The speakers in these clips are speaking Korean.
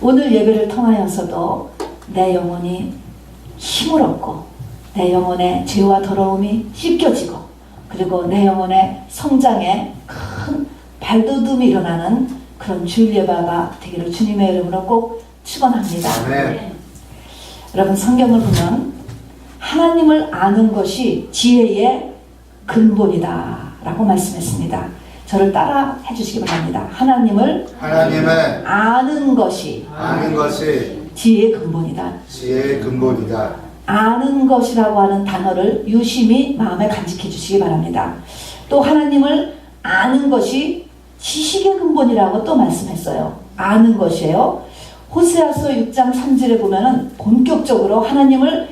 오늘 예배를 통하여서도 내 영혼이 힘을 얻고 내 영혼의 죄와 더러움이 씻겨지고 그리고 내 영혼의 성장에 큰 발돋움이 일어나는 그런 주일 예배가 되기를 주님의 이름으로 꼭 축원합니다. 네. 여러분 성경을 보면 하나님을 아는 것이 지혜의 근본이다 라고 말씀했습니다. 저를 따라 해주시기 바랍니다. 하나님을 아는 것이 지혜의 근본이다. 지혜의 근본이다. 아는 것이라고 하는 단어를 유심히 마음에 간직해 주시기 바랍니다. 또 하나님을 아는 것이 지식의 근본이라고 또 말씀했어요. 아는 것이에요. 호세아서 6장 3절에 보면은 본격적으로 하나님을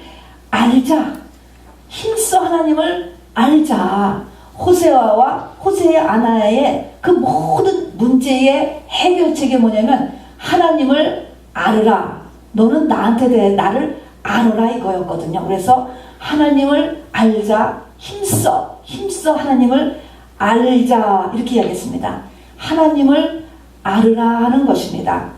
알자. 힘써 하나님을 알자. 호세의 아나의 그 모든 문제의 해결책이 뭐냐면 하나님을 알으라. 너는 나한테 대해 나를 알아라 이거였거든요. 그래서 하나님을 알자. 힘써 하나님을 알자 이렇게 이야기했습니다. 하나님을 알으라 하는 것입니다.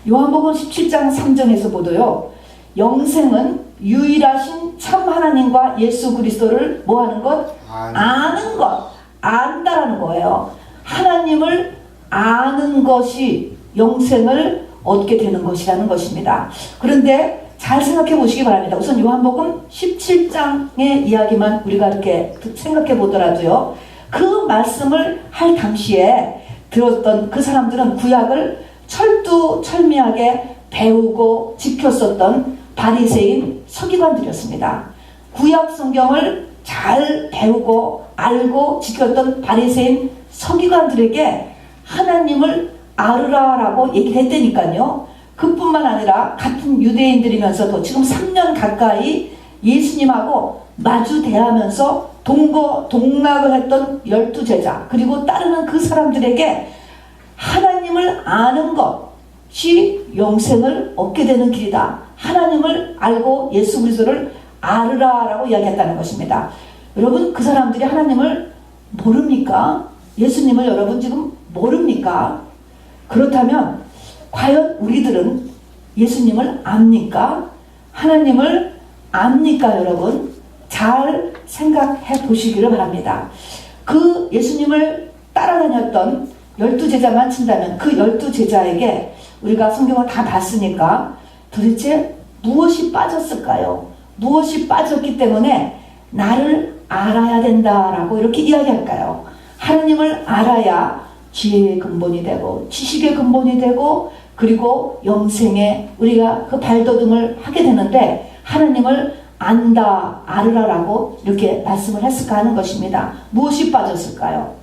요한복음 17장 3절에서 보도요. 영생은 유일하신 참 하나님과 예수 그리스도를 뭐하는 것? 아는 것. 안다라는 거예요. 하나님을 아는 것이 영생을 얻게 되는 것이라는 것입니다. 그런데 잘 생각해 보시기 바랍니다. 우선 요한복음 17장의 이야기만 우리가 이렇게 생각해 보더라도요. 그 말씀을 할 당시에 들었던 그 사람들은 구약을 철두철미하게 배우고 지켰었던 바리새인 서기관들이었습니다. 구약 성경을 잘 배우고 알고 지켰던 바리새인 서기관들에게 하나님을 알으라라고 얘기를 했다니까요. 그뿐만 아니라 같은 유대인들이면서도 지금 3년 가까이 예수님하고 마주 대하면서 동거동락을 했던 12제자 그리고 따르는 그 사람들에게 하나님을 아는 것이 영생을 얻게 되는 길이다. 하나님을 알고 예수 그리스도를 알으라라고 이야기했다는 것입니다. 여러분 그 사람들이 하나님을 모릅니까? 예수님을 여러분 지금 모릅니까? 그렇다면 과연 우리들은 예수님을 압니까? 하나님을 압니까 여러분? 잘 생각해 보시기를 바랍니다. 그 예수님을 따라다녔던 12제자만 친다면 그 12제자에게 우리가 성경을 다 봤으니까 도대체 무엇이 빠졌을까요? 무엇이 빠졌기 때문에 나를 알아야 된다라고 이렇게 이야기할까요? 하나님을 알아야 지혜의 근본이 되고 지식의 근본이 되고 그리고 영생에 우리가 그 발돋움을 하게 되는데 하나님을 안다, 알으라라고 이렇게 말씀을 했을까 하는 것입니다. 무엇이 빠졌을까요?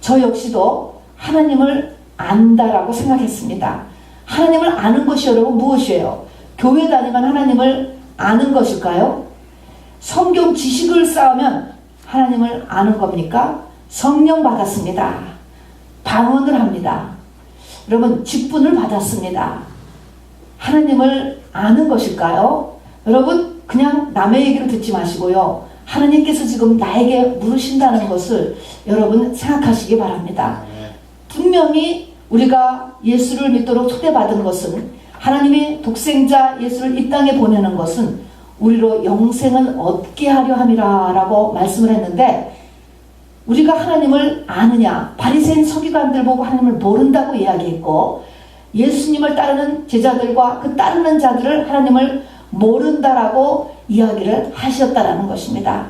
저 역시도 하나님을 안다라고 생각했습니다. 하나님을 아는 것이 여러분 무엇이에요? 교회 다니면 하나님을 아는 것일까요? 성경 지식을 쌓으면 하나님을 아는 겁니까? 성령 받았습니다. 방언을 합니다. 여러분 직분을 받았습니다. 하나님을 아는 것일까요? 여러분 그냥 남의 얘기를 듣지 마시고요. 하나님께서 지금 나에게 물으신다는 것을 여러분 생각하시기 바랍니다. 분명히 우리가 예수를 믿도록 초대받은 것은 하나님이 독생자 예수를 이 땅에 보내는 것은 우리로 영생을 얻게 하려 함이라 라고 말씀을 했는데 우리가 하나님을 아느냐? 바리새인 서기관들 보고 하나님을 모른다고 이야기했고 예수님을 따르는 제자들과 그 따르는 자들을 하나님을 모른다라고 이야기를 하셨다라는 것입니다.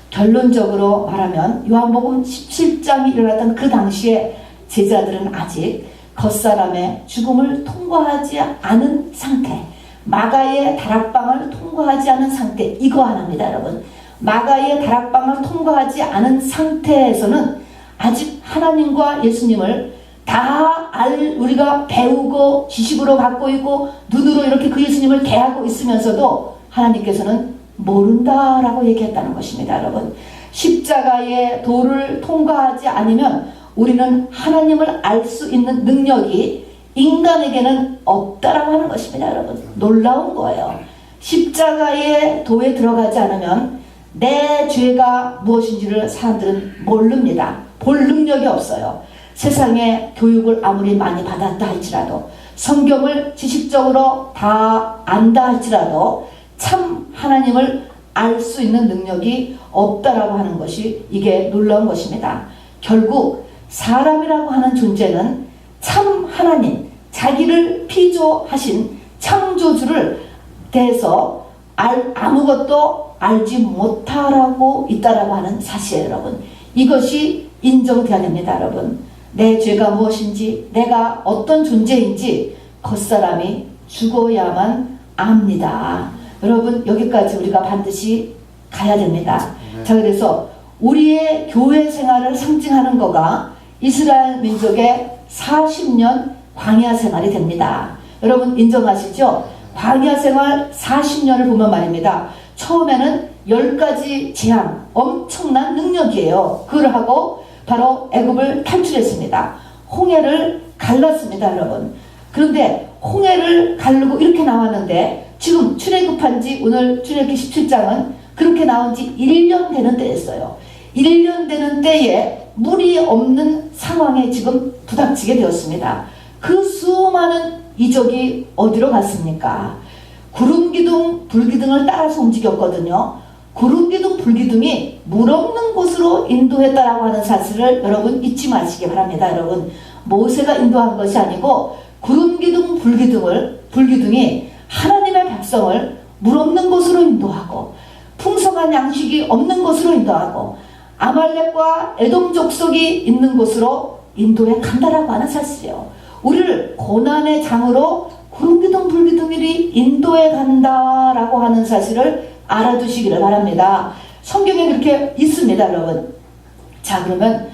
결론적으로 말하면 요한복음 17장이 일어났던 그 당시에 제자들은 아직 겉사람의 죽음을 통과하지 않은 상태, 마가의 다락방을 통과하지 않은 상태, 이거 하나입니다 여러분. 마가의 다락방을 통과하지 않은 상태에서는 아직 하나님과 예수님을 다 우리가 배우고 지식으로 갖고 있고 눈으로 이렇게 그 예수님을 대하고 있으면서도 하나님께서는 모른다라고 얘기했다는 것입니다 여러분. 십자가의 도를 통과하지 않으면 우리는 하나님을 알 수 있는 능력이 인간에게는 없다라고 하는 것입니다 여러분. 놀라운 거예요. 십자가의 도에 들어가지 않으면 내 죄가 무엇인지를 사람들은 모릅니다. 볼 능력이 없어요. 세상에 교육을 아무리 많이 받았다 할지라도 성경을 지식적으로 다 안다 할지라도 참 하나님을 알 수 있는 능력이 없다라고 하는 것이 이게 놀라운 것입니다. 결국 사람이라고 하는 존재는 참 하나님, 자기를 피조하신 창조주를 대해서 아무것도 알지 못하라고 있다라고 하는 사실이에요, 여러분. 이것이 인정돼야 됩니다, 여러분. 내 죄가 무엇인지, 내가 어떤 존재인지 겉사람이 죽어야만 압니다. 여러분, 여기까지 우리가 반드시 가야 됩니다. 자, 그래서 우리의 교회 생활을 상징하는 거가 이스라엘 민족의 40년 광야 생활이 됩니다. 여러분 인정하시죠? 광야 생활 40년을 보면 말입니다. 처음에는 10가지 재앙, 엄청난 능력이에요. 그걸 하고 바로 애굽을 탈출했습니다. 홍해를 갈랐습니다, 여러분. 그런데 홍해를 가르고 이렇게 나왔는데 지금 출애굽한 지 오늘 출애굽기 17장은 그렇게 나온 지 1년 되는 때였어요. 1년 되는 때에 물이 없는 상황에 지금 부닥치게 되었습니다. 그 수많은 이적이 어디로 갔습니까? 구름기둥, 불기둥을 따라서 움직였거든요. 구름기둥, 불기둥이 물 없는 곳으로 인도했다라고 하는 사실을 여러분 잊지 마시기 바랍니다. 여러분, 모세가 인도한 것이 아니고 구름기둥, 불기둥이 하나님의 백성을 물 없는 곳으로 인도하고 풍성한 양식이 없는 곳으로 인도하고 아말렉과 에돔 족속이 있는 곳으로 인도해 간다라고 하는 사실이에요. 우리를 고난의 장으로 구름기둥 불기둥이 인도해 간다라고 하는 사실을 알아두시기를 바랍니다. 성경에 그렇게 있습니다, 여러분. 자, 그러면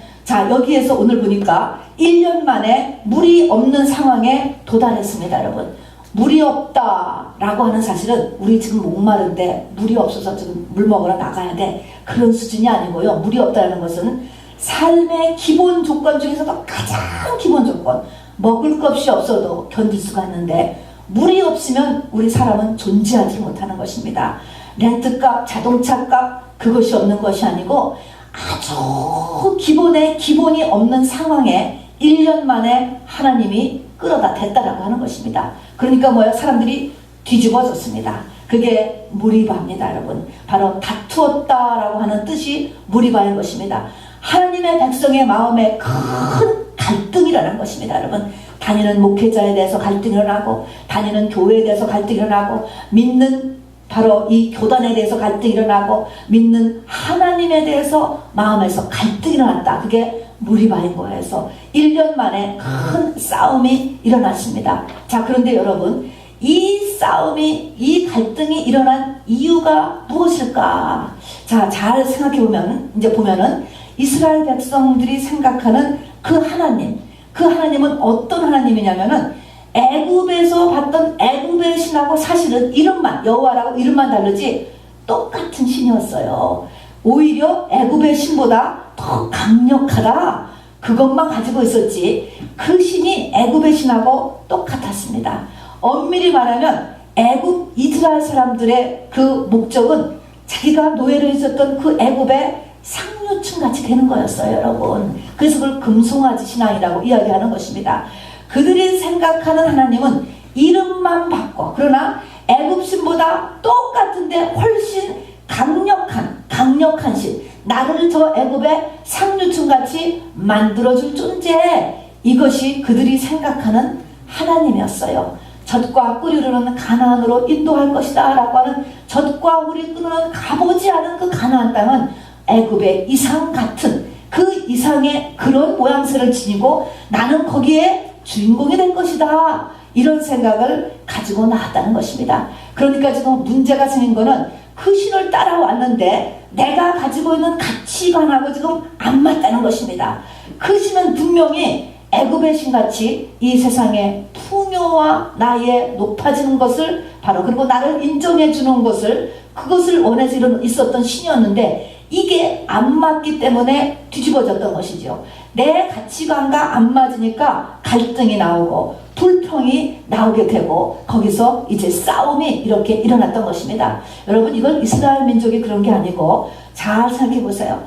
여기에서 오늘 보니까 1년 만에 물이 없는 상황에 도달했습니다, 여러분. 물이 없다라고 하는 사실은 우리 지금 목마른데 물이 없어서 지금 물 먹으러 나가야 돼, 그런 수준이 아니고요. 물이 없다는 것은 삶의 기본 조건 중에서도 가장 기본 조건, 먹을 것이 없어도 견딜 수가 있는데 물이 없으면 우리 사람은 존재하지 못하는 것입니다. 렌트값, 자동차값 그것이 없는 것이 아니고 아주 기본이 없는 상황에 1년 만에 하나님이 끌어다 댔다라고 하는 것입니다. 그러니까 뭐예요? 사람들이 뒤집어졌습니다. 그게 무리바입니다, 여러분. 바로 다투었다라고 하는 뜻이 무리바인 것입니다. 하나님의 백성의 마음에 큰 갈등이 일어난 것입니다, 여러분. 다니는 목회자에 대해서 갈등이 일어나고, 다니는 교회에 대해서 갈등이 일어나고, 믿는 바로 이 교단에 대해서 갈등이 일어나고, 믿는 하나님에 대해서 마음에서 갈등이 일어났다. 그게 무리바인 거예요. 그래서 1년 만에 큰 싸움이 일어났습니다. 자, 그런데 여러분, 이 싸움이, 이 갈등이 일어난 이유가 무엇일까? 자, 잘 생각해보면, 이제 보면은 이스라엘 백성들이 생각하는 그 하나님은 어떤 하나님이냐면은 애굽에서 봤던 애굽의 신하고 사실은 이름만, 여호와라고 이름만 다르지 똑같은 신이었어요. 오히려 애굽의 신보다 더 강력하다, 그것만 가지고 있었지 그 신이 애굽의 신하고 똑같았습니다. 엄밀히 말하면 애굽 이스라엘 사람들의 그 목적은 자기가 노예로 있었던 그 애굽의 상류층 같이 되는 거였어요, 여러분. 그래서 그걸 금송아지 신앙이라고 이야기하는 것입니다. 그들이 생각하는 하나님은 이름만 바꿔, 그러나 애굽 신보다 똑같은데 훨씬 강력한 신, 나를 저 애굽의 상류층 같이 만들어줄 존재, 이것이 그들이 생각하는 하나님이었어요. 젖과 꿀이 흐르는 가나안으로 인도할 것이다 라고 하는, 젖과 꿀이 흐르는 가보지 않은 그 가나안 땅은 애굽의 이상 같은 그 이상의 그런 모양새를 지니고 나는 거기에 주인공이 될 것이다, 이런 생각을 가지고 나왔다는 것입니다. 그러니까 지금 문제가 생긴 거는 그 신을 따라왔는데 내가 가지고 있는 가치관하고 지금 안 맞다는 것입니다. 그 신은 분명히 애굽의 신같이 이 세상의 풍요와 나의 높아지는 것을 바로, 그리고 나를 인정해 주는 것을, 그것을 원해서 있었던 신이었는데 이게 안 맞기 때문에 뒤집어졌던 것이죠. 내 가치관과 안 맞으니까 갈등이 나오고 불평이 나오게 되고 거기서 이제 싸움이 이렇게 일어났던 것입니다. 여러분, 이건 이스라엘 민족이 그런 게 아니고 잘 생각해 보세요.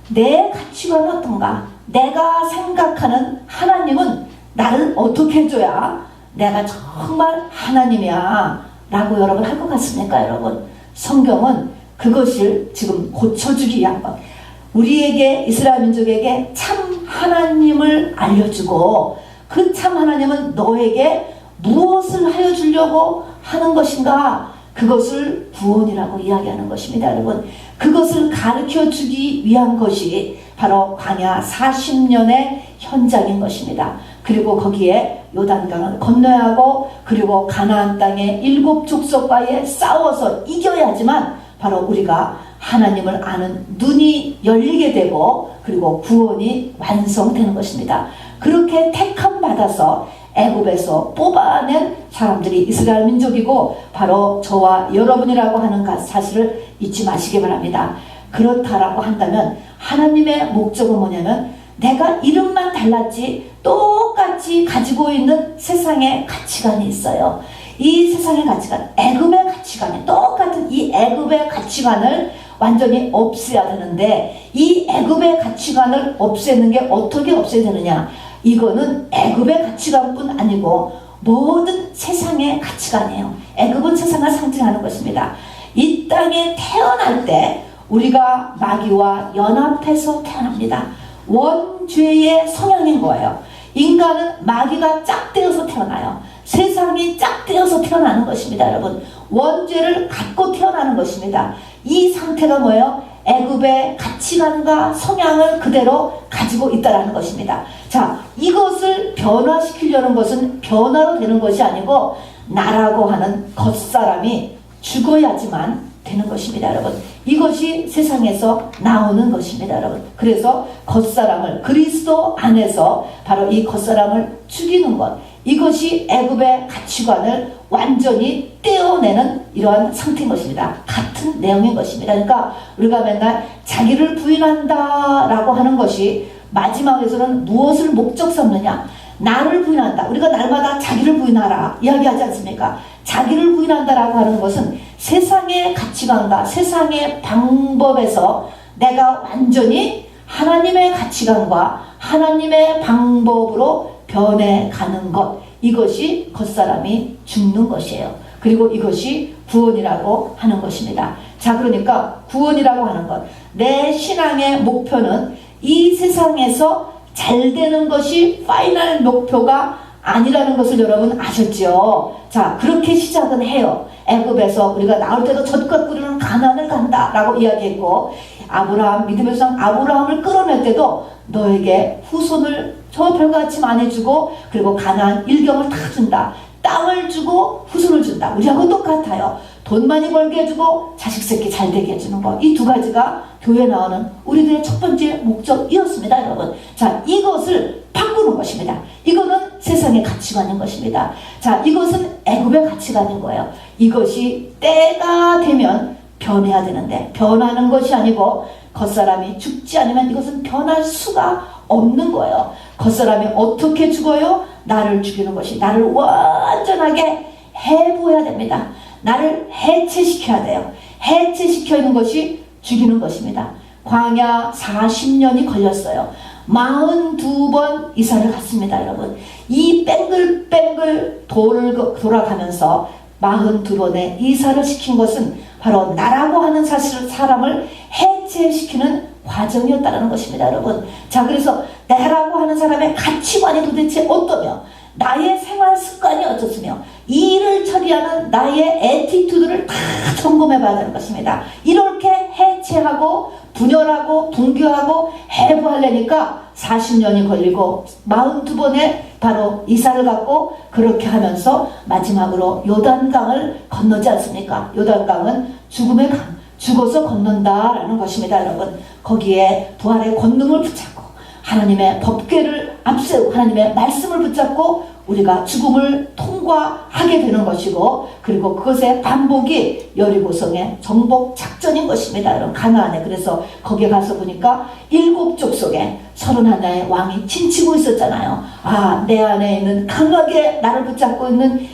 내 가치관은 어떤가? 내가 생각하는 하나님은 나를 어떻게 해줘야 내가 정말 하나님이야 라고 여러분 할 것 같습니까? 여러분, 성경은 그것을 지금 고쳐주기 위한 것, 우리에게, 이스라엘 민족에게 참 하나님을 알려주고 그 참 하나님은 너에게 무엇을 하여 주려고 하는 것인가, 그것을 구원이라고 이야기하는 것입니다. 여러분, 그것을 가르쳐 주기 위한 것이 바로 광야 40년의 현장인 것입니다. 그리고 거기에 요단강을 건너야 하고, 그리고 가나안 땅의 7 족속과의 싸워서 이겨야지만 바로 우리가 하나님을 아는 눈이 열리게 되고, 그리고 구원이 완성되는 것입니다. 그렇게 택함 받아서 애굽에서 뽑아낸 사람들이 이스라엘 민족이고, 바로 저와 여러분이라고 하는 사실을 잊지 마시기 바랍니다. 그렇다라고 한다면 하나님의 목적은 뭐냐면, 내가 이름만 달랐지 똑같이 가지고 있는 세상의 가치관이 있어요. 이 세상의 가치관, 애굽의 가치관이 똑같은 이 애굽의 가치관을 완전히 없애야 되는데, 이 애굽의 가치관을 없애는 게 어떻게 없애야 되느냐, 이거는 애굽의 가치관뿐 아니고 모든 세상의 가치관이에요. 애굽은 세상을 상징하는 것입니다. 이 땅에 태어날 때 우리가 마귀와 연합해서 태어납니다. 원죄의 성향인 거예요. 인간은 마귀가 짝되어서 태어나요. 세상이 짝되어서 태어나는 것입니다. 여러분, 원죄를 갖고 태어나는 것입니다. 이 상태가 뭐예요? 애굽의 가치관과 성향을 그대로 가지고 있다는 것입니다. 자, 이것을 변화시키려는 것은 변화로 되는 것이 아니고 나라고 하는 겉사람이 죽어야지만 되는 것입니다. 여러분, 이것이 세상에서 나오는 것입니다. 여러분, 그래서 겉사람을 그리스도 안에서 바로 이 겉사람을 죽이는 것, 이것이 애굽의 가치관을 완전히 떼어내는 이러한 상태인 것입니다. 같은 내용인 것입니다. 그러니까 우리가 맨날 자기를 부인한다 라고 하는 것이 마지막에서는 무엇을 목적 삼느냐, 나를 부인한다. 우리가 날마다 자기를 부인하라 이야기하지 않습니까? 자기를 부인한다라고 하는 것은 세상의 가치관과 세상의 방법에서 내가 완전히 하나님의 가치관과 하나님의 방법으로 변해가는 것, 이것이 겉사람이 죽는 것이에요. 그리고 이것이 구원이라고 하는 것입니다. 자, 그러니까 구원이라고 하는 것, 내 신앙의 목표는 이 세상에서 잘 되는 것이 파이널 목표가 아니라는 것을 여러분 아셨죠? 자, 그렇게 시작은 해요. 애굽에서 우리가 나올 때도 젖과 꿀이는 가나안을 간다 라고 이야기했고, 아브라함, 믿음의 상 아브라함을 끌어낼 때도 너에게 후손을 저 별같이 많이 주고, 그리고 가나안 일경을 다 준다. 땅을 주고 후손을 준다. 우리하고 똑같아요. 돈 많이 벌게 해주고 자식 새끼 잘 되게 해주는 것. 이 두 가지가 교회에 나오는 우리들의 첫 번째 목적이었습니다. 여러분, 자, 이것을 바꾸는 것입니다. 이거는 세상의 가치관인 것입니다. 자, 이것은 애굽의 가치관인 거예요. 이것이 때가 되면 변해야 되는데 변하는 것이 아니고, 겉사람이 죽지 않으면 이것은 변할 수가 없는 거예요. 겉사람이 어떻게 죽어요? 나를 죽이는 것이, 나를 완전하게 해부해야 됩니다. 나를 해체시켜야 돼요. 해체시켜 있는 것이 죽이는 것입니다. 광야 40년이 걸렸어요. 42번 이사를 갔습니다. 여러분, 이 뺑글뺑글 돌아가면서 42번의 이사를 시킨 것은 바로 나라고 하는 사람을 해체시키는 과정이었다는 것입니다. 여러분, 자, 그래서 나라고 하는 사람의 가치관이 도대체 어떠며, 나의 생활 습관이 어떻으며, 이 일을 처리하는 나의 애티튜드를 다 점검해 봐야 되는 것입니다. 이렇게 해체하고 분열하고 분교하고 해부하려니까 40년이 걸리고 42번의 바로 이사를 갖고, 그렇게 하면서 마지막으로 요단강을 건너지 않습니까? 요단강은 죽음의 강, 죽어서 건넌다라는 것입니다. 여러분, 거기에 부활의 권능을 붙잡고 하나님의 법궤를 앞세우고 하나님의 말씀을 붙잡고 우리가 죽음을 통과하게 되는 것이고, 그리고 그것의 반복이 여리고성의 정복 작전인 것입니다. 여러분, 가나안에. 그래서 거기에 가서 보니까 7 족속에 31의 왕이 진치고 있었잖아요. 아, 내 안에 있는 강하게 나를 붙잡고 있는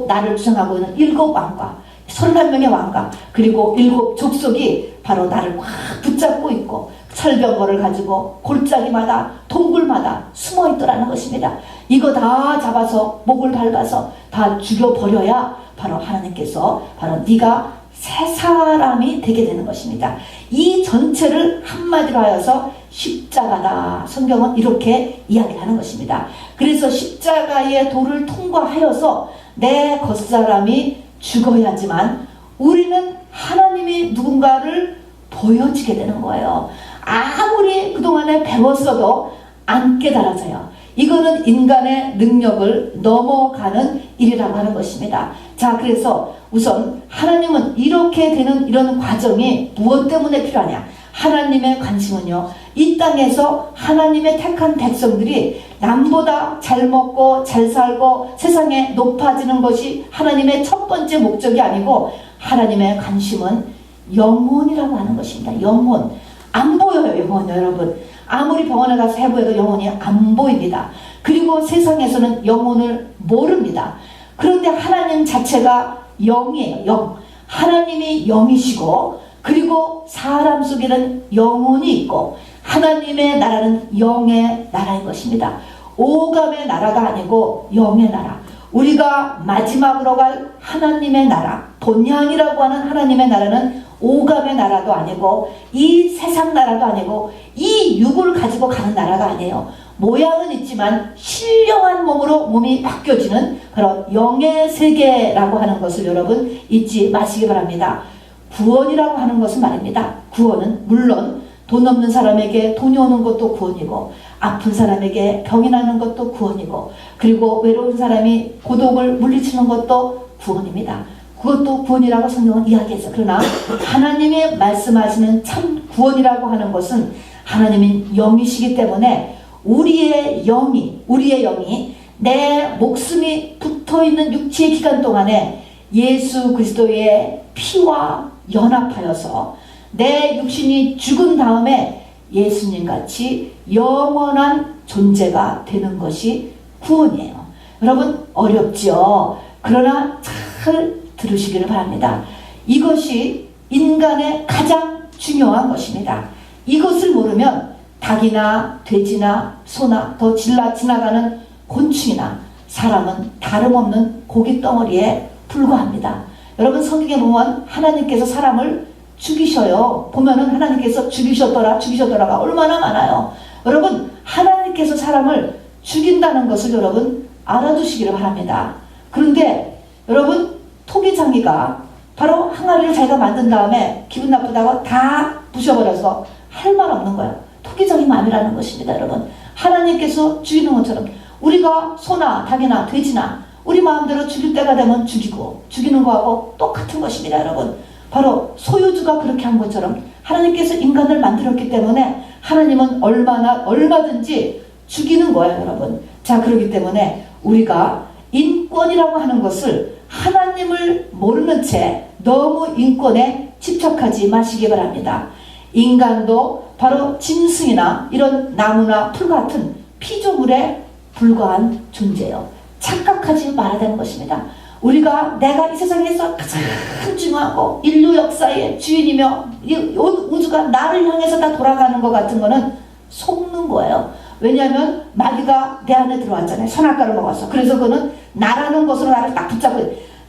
나를 주장하고 있는 7 왕과 31명의 왕과, 그리고 7 족속이 바로 나를 확 붙잡고 있고, 철병거를 가지고 골짜기마다 동굴마다 숨어 있더라는 것입니다. 이거 다 잡아서 목을 밟아서 다 죽여버려야 바로 하나님께서 바로 네가 새 사람이 되게 되는 것입니다. 이 전체를 한마디로 하여서 십자가다. 성경은 이렇게 이야기하는 것입니다. 그래서 십자가의 도를 통과하여서 내 겉사람이 죽어야지만 우리는 하나님이 누군가를 보여지게 되는 거예요. 아무리 그동안에 배웠어도 안 깨달아져요. 이거는 인간의 능력을 넘어가는 일이라고 하는 것입니다. 자, 그래서 우선 하나님은 이렇게 되는 이런 과정이 무엇 때문에 필요하냐? 하나님의 관심은요, 이 땅에서 하나님의 택한 백성들이 남보다 잘 먹고 잘 살고 세상에 높아지는 것이 하나님의 첫 번째 목적이 아니고, 하나님의 관심은 영혼이라고 하는 것입니다. 영혼. 안 보여요, 영혼. 여러분, 아무리 병원에 가서 해보여도 영혼이 안 보입니다. 그리고 세상에서는 영혼을 모릅니다. 그런데 하나님 자체가 영이에요. 영. 하나님이 영이시고, 그리고 사람 속에는 영혼이 있고, 하나님의 나라는 영의 나라인 것입니다. 오감의 나라가 아니고 영의 나라. 우리가 마지막으로 갈 하나님의 나라, 본향이라고 하는 하나님의 나라는 오감의 나라도 아니고 이 세상 나라도 아니고 이 육을 가지고 가는 나라가 아니에요. 모양은 있지만 신령한 몸으로 몸이 바뀌어지는 바로 영의 세계라고 하는 것을 여러분 잊지 마시기 바랍니다. 구원이라고 하는 것은 말입니다. 구원은 물론 돈 없는 사람에게 돈이 오는 것도 구원이고, 아픈 사람에게 병이 나는 것도 구원이고, 그리고 외로운 사람이 고독을 물리치는 것도 구원입니다. 그것도 구원이라고 성경은 이야기했어요. 그러나 하나님이 말씀하시는 참 구원이라고 하는 것은 하나님이 영이시기 때문에 우리의 영이 내 목숨이 붙어있는 육체의 기간 동안에 예수 그리스도의 피와 연합하여서 내 육신이 죽은 다음에 예수님같이 영원한 존재가 되는 것이 구원이에요. 여러분, 어렵지요? 그러나 잘 들으시기를 바랍니다. 이것이 인간의 가장 중요한 것입니다. 이것을 모르면 닭이나 돼지나 소나 더 지나가는 곤충이나 사람은 다름없는 고깃덩어리에 불과합니다. 여러분, 성경에 보면 하나님께서 사람을 죽이셔요. 보면은 하나님께서 죽이셨더라가 얼마나 많아요. 여러분, 하나님께서 사람을 죽인다는 것을 여러분 알아두시기를 바랍니다. 그런데 여러분, 토기장이가 바로 항아리를 자기가 만든 다음에 기분 나쁘다고 다 부셔버려서 할 말 없는 거예요. 토기장이 마음이라는 것입니다. 여러분, 하나님께서 죽이는 것처럼 우리가 소나 닭이나 돼지나 우리 마음대로 죽일 때가 되면 죽이고, 죽이는 거하고 똑같은 것입니다. 여러분, 바로 소유주가 그렇게 한 것처럼 하나님께서 인간을 만들었기 때문에 하나님은 얼마든지 죽이는 거예요. 여러분. 자, 그렇기 때문에 우리가 인권이라고 하는 것을 하나님을 모르는 채 너무 인권에 집착하지 마시기 바랍니다. 인간도 바로 짐승이나 이런 나무나 풀 같은 피조물에 불과한 존재예요. 착각하지 말아야 되는 것입니다. 우리가 내가 이 세상에서 가장 중요하고 인류 역사의 주인이며 이 우주가 나를 향해서 다 돌아가는 것 같은 거는 속는 거예요. 왜냐하면 마귀가 내 안에 들어왔잖아요. 선악과를 먹었어. 그래서 그는 나라는 것으로 나를 딱 붙잡고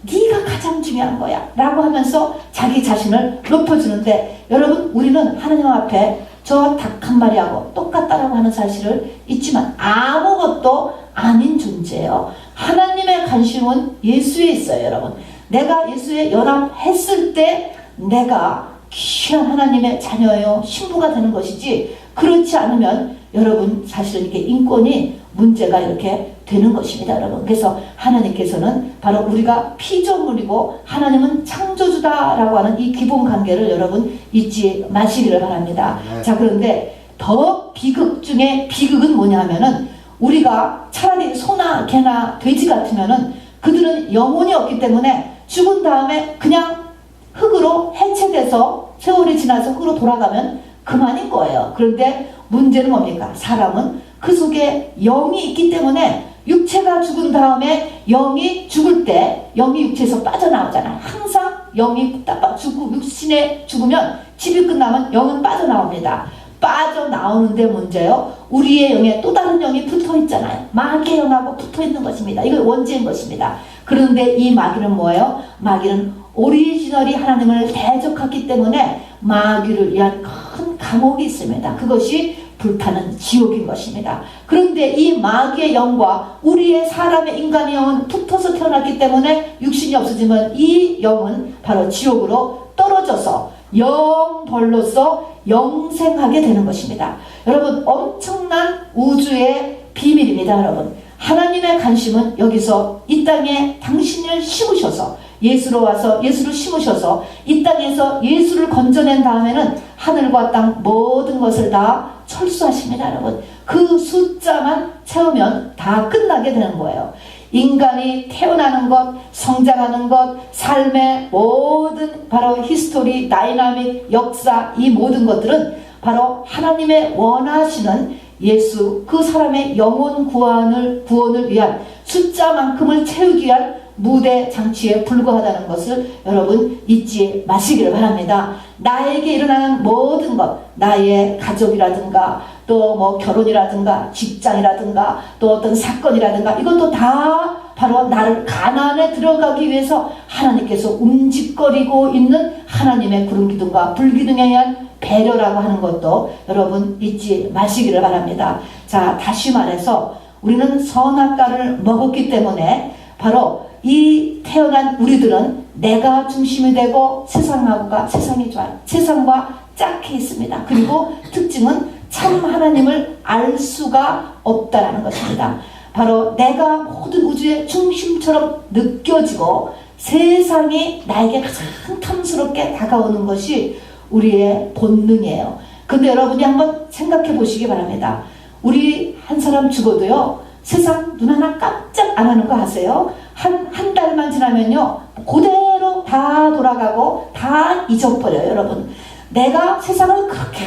네가 가장 중요한 거야 라고 하면서 자기 자신을 높여주는데, 여러분, 우리는 하나님 앞에 저 닭 한 마리하고 똑같다라고 하는 사실을 잊지만 아무것도 아닌 존재예요. 하나님의 관심은 예수에 있어요. 여러분, 내가 예수에 연합했을 때 내가 귀한 하나님의 자녀요 신부가 되는 것이지, 그렇지 않으면 여러분 사실은 이게 인권이 문제가 이렇게 되는 것입니다. 여러분, 그래서 하나님께서는 바로 우리가 피조물이고 하나님은 창조주다라고 하는 이 기본 관계를 여러분 잊지 마시기를 바랍니다. 자, 그런데 더 비극 중에 비극은 뭐냐 하면은, 우리가 차라리 소나 개나 돼지 같으면은 그들은 영혼이 없기 때문에 죽은 다음에 그냥 흙으로 해체돼서 세월이 지나서 흙으로 돌아가면 그만인 거예요. 그런데 문제는 뭡니까? 사람은 그 속에 영이 있기 때문에 육체가 죽은 다음에 영이 죽을 때 영이 육체에서 빠져나오잖아요. 항상 영이 죽고 육신에 죽으면 집이 끝나면 영은 빠져나옵니다. 빠져나오는데 문제요. 우리의 영에 또 다른 영이 붙어 있잖아요. 마귀의 영하고 붙어 있는 것입니다. 이거 원죄인 것입니다. 그런데 이 마귀는 뭐예요? 마귀는 오리지널이 하나님을 대적했기 때문에 마귀를 위한 큰 감옥이 있습니다. 그것이 불타는 지옥인 것입니다. 그런데 이 마귀의 영과 우리의 사람의 인간의 영은 붙어서 태어났기 때문에 육신이 없어지면 이 영은 바로 지옥으로 떨어져서 영벌로서 영생하게 되는 것입니다. 여러분, 엄청난 우주의 비밀입니다. 여러분, 하나님의 관심은 여기서 이 땅에 당신을 심으셔서 예수로 와서 예수를 심으셔서 이 땅에서 예수를 건져낸 다음에는 하늘과 땅 모든 것을 다 철수하십니다. 여러분, 그 숫자만 채우면 다 끝나게 되는 거예요. 인간이 태어나는 것, 성장하는 것, 삶의 모든 바로 히스토리, 다이나믹, 역사, 이 모든 것들은 바로 하나님의 원하시는 예수, 그 사람의 영혼 구원을 위한 숫자만큼을 채우기 위한 무대 장치에 불과하다는 것을 여러분 잊지 마시기를 바랍니다. 나에게 일어나는 모든 것, 나의 가족이라든가 또 뭐 결혼이라든가 직장이라든가 또 어떤 사건이라든가 이것도 다 바로 나를 가난에 들어가기 위해서 하나님께서 움직거리고 있는 하나님의 구름기둥과 불기둥에 의한 배려라고 하는 것도 여러분 잊지 마시기를 바랍니다. 자, 다시 말해서 우리는 선악과를 먹었기 때문에 바로 이 태어난 우리들은 내가 중심이 되고 세상이 좋아요. 세상과 짝해 있습니다. 그리고 특징은 참 하나님을 알 수가 없다라는 것입니다. 바로 내가 모든 우주의 중심처럼 느껴지고 세상이 나에게 가장 탐스럽게 다가오는 것이 우리의 본능이에요. 근데 여러분이 한번 생각해 보시기 바랍니다. 우리 한 사람 죽어도요, 세상 눈 하나 깜짝 안 하는 거 아세요? 한 달만 지나면요, 그대로 다 돌아가고 다 잊어버려요. 여러분, 내가 세상을 그렇게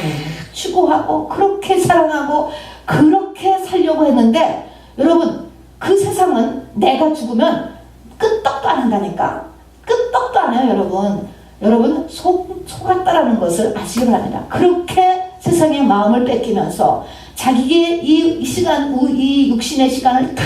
추구하고 그렇게 사랑하고 그렇게 살려고 했는데 여러분, 그 세상은 내가 죽으면 끄떡도 안 한다니까. 끄떡도 안 해요. 여러분 속았다라는 것을 아시기 바랍니다. 그렇게 세상의 마음을 뺏기면서 자기의 이 시간, 이 육신의 시간을 다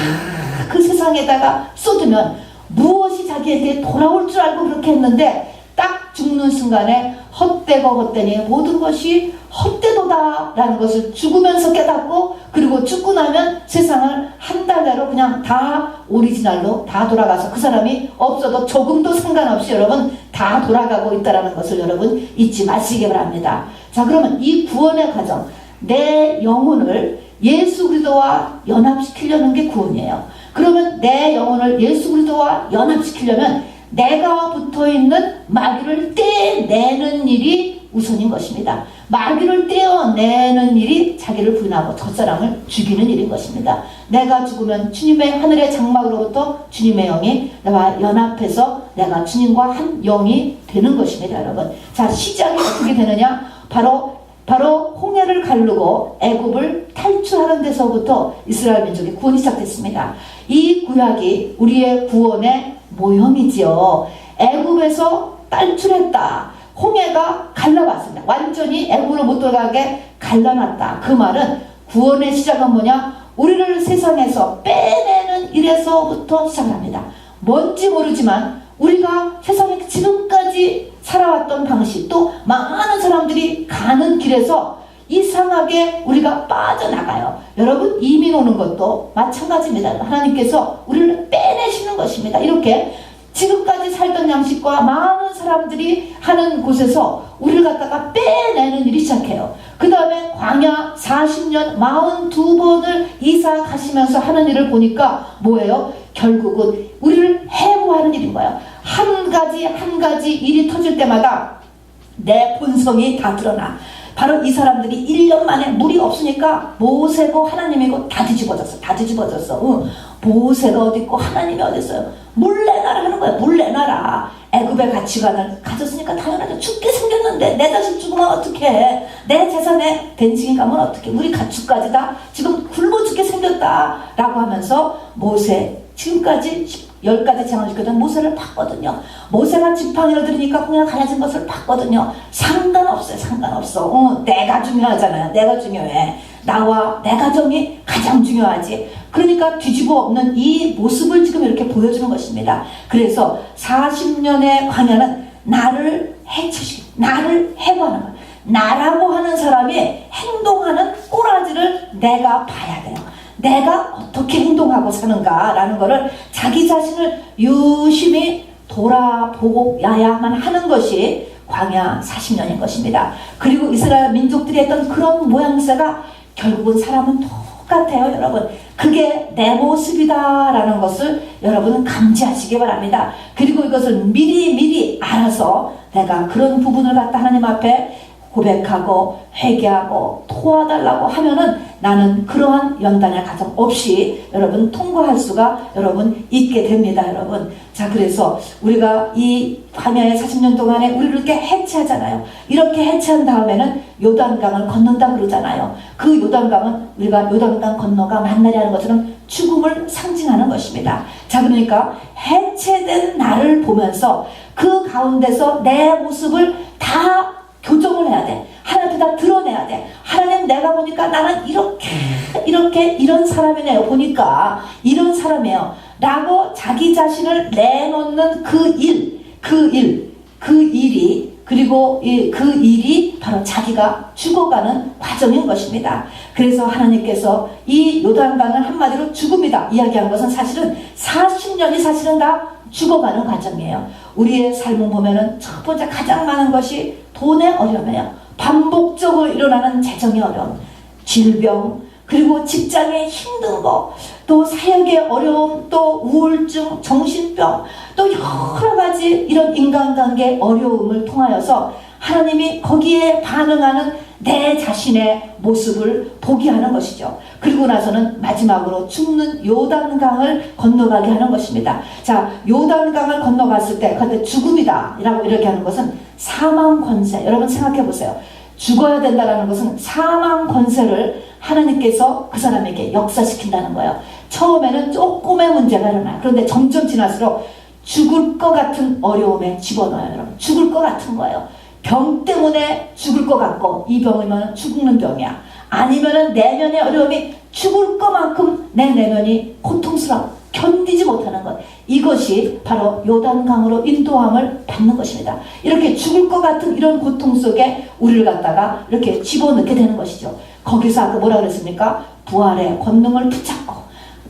그 세상에다가 쏟으면 무엇이 자기에게 돌아올 줄 알고 그렇게 했는데 딱 죽는 순간에 헛되고 헛되니 모든 것이 헛되도다 라는 것을 죽으면서 깨닫고, 그리고 죽고 나면 세상을 한 달내로 그냥 다 오리지널로 다 돌아가서 그 사람이 없어도 조금도 상관없이 여러분 다 돌아가고 있다는 것을 여러분 잊지 마시기 바랍니다. 자, 그러면 이 구원의 과정, 내 영혼을 예수 그리스도와 연합시키려는 게 구원이에요. 그러면 내 영혼을 예수 그리스도와 연합시키려면 내가 붙어있는 마귀를 떼내는 일이 우선인 것입니다. 마귀를 떼어내는 일이 자기를 부인하고 첫사랑을 죽이는 일인 것입니다. 내가 죽으면 주님의 하늘의 장막으로부터 주님의 영이 나와 연합해서 내가 주님과 한 영이 되는 것입니다. 여러분, 자, 시작이 어떻게 되느냐? 바로 홍해를 가르고 애굽을 탈출하는 데서부터 이스라엘 민족의 구원이 시작됐습니다. 이 구약이 우리의 구원의 모형이지요. 애굽에서 탈출했다. 홍해가 갈라봤습니다. 완전히 애굽으로 못 들어가게 갈라놨다. 그 말은 구원의 시작은 뭐냐? 우리를 세상에서 빼내는 일에서부터 시작합니다. 뭔지 모르지만 우리가 세상에 지금까지 살아왔던 방식, 또 많은 사람들이 가는 길에서 이상하게 우리가 빠져나가요. 여러분, 이민 오는 것도 마찬가지입니다. 하나님께서 우리를 빼내시는 것입니다. 이렇게 지금까지 살던 양식과 많은 사람들이 하는 곳에서 우리를 갖다가 빼내는 일이 시작해요. 그 다음에 광야 40년 42번을 이사 가시면서 하는 일을 보니까 뭐예요? 결국은 우리를 해부하는 일인 거예요. 한 가지 일이 터질 때마다 내 본성이 다 드러나. 바로 이 사람들이 1년 만에 물이 없으니까 모세고 하나님이고 다 뒤집어졌어. 모세가 어디 있고 하나님이 어디 있어요? 물 내놔라 하는 거야. 물 내놔라. 애굽의 가치관을 가졌으니까 당연하죠. 죽게 생겼는데 내 자식 죽으면 어떡해. 내 재산에 벤칭이 가면 어떡해. 우리 가축까지 다 지금 굶어 죽게 생겼다 라고 하면서 모세 지금까지 10가지 재앙을 시켰던 모세를 봤거든요. 모세가 지팡이를 들으니까 홍해가 갈라진 것을 봤거든요. 상관없어요. 상관없어. 내가 중요하잖아요. 내가 중요해. 나와 내 가정이 가장 중요하지. 그러니까 뒤집어 엎는 이 모습을 지금 이렇게 보여주는 것입니다. 그래서 40년의 광야는 나를 해치시고 나를 해고하는 거예요. 나라고 하는 사람이 행동하는 꼬라지를 내가 봐야 돼요. 내가 어떻게 행동하고 사는가라는 것을 자기 자신을 유심히 돌아보야만 하는 것이 광야 40년인 것입니다. 그리고 이스라엘 민족들이 했던 그런 모양새가 결국은 사람은 똑같아요, 여러분. 그게 내 모습이다라는 것을 여러분은 감지하시기 바랍니다. 그리고 이것을 미리 알아서 내가 그런 부분을 갖다 하나님 앞에 고백하고 회개하고 도와달라고 하면은 나는 그러한 연단의 과정 없이 여러분 통과할 수가 여러분 있게 됩니다, 여러분. 자, 그래서 우리가 이 광야의 40년 동안에 우리를 이렇게 해체하잖아요. 이렇게 해체한 다음에는 요단강을 건넌다 그러잖아요. 그 요단강은 우리가 요단강 건너가 만나리 하는 것처럼 죽음을 상징하는 것입니다. 자, 그러니까 해체된 나를 보면서 그 가운데서 내 모습을 다 교정을 해야 돼. 하나님 다 드러내야 돼. 하나님, 내가 보니까 나는 이렇게 이런 사람이네요. 보니까 이런 사람이에요. 라고 자기 자신을 내놓는 그 일이 그리고 그 일이 바로 자기가 죽어가는 과정인 것입니다. 그래서 하나님께서 이 요단강을 한마디로 죽음이다 이야기한 것은 사실은 40년이 사실은 다 죽어가는 과정이에요. 우리의 삶을 보면은 첫 번째 가장 많은 것이 돈의 어려움이에요. 반복적으로 일어나는 재정의 어려움, 질병, 그리고 직장에 힘든 거, 또 사역의 어려움, 또 우울증, 정신병, 또 여러 가지 이런 인간관계 어려움을 통하여서 하나님이 거기에 반응하는 내 자신의 모습을 보게 하는 것이죠. 그리고 나서는 마지막으로 죽는 요단강을 건너가게 하는 것입니다. 자, 요단강을 건너갔을 때 그때 죽음이다 라고 이렇게 하는 것은 사망 권세. 여러분 생각해 보세요. 죽어야 된다는 것은 사망 권세를 하나님께서 그 사람에게 역사시킨다는 거예요. 처음에는 조금의 문제가 일어나요. 그런데 점점 지날수록 죽을 것 같은 어려움에 집어넣어요. 여러분, 죽을 것 같은 거예요. 병 때문에 죽을 것 같고, 이 병이면 죽는 병이야. 아니면은 내면의 어려움이 죽을 것만큼 내 내면이 고통스러워 견디지 못하는 것, 이것이 바로 요단강으로 인도함을 받는 것입니다. 이렇게 죽을 것 같은 이런 고통 속에 우리를 갖다가 이렇게 집어넣게 되는 것이죠. 거기서 아까 뭐라 그랬습니까? 부활의 권능을 붙잡고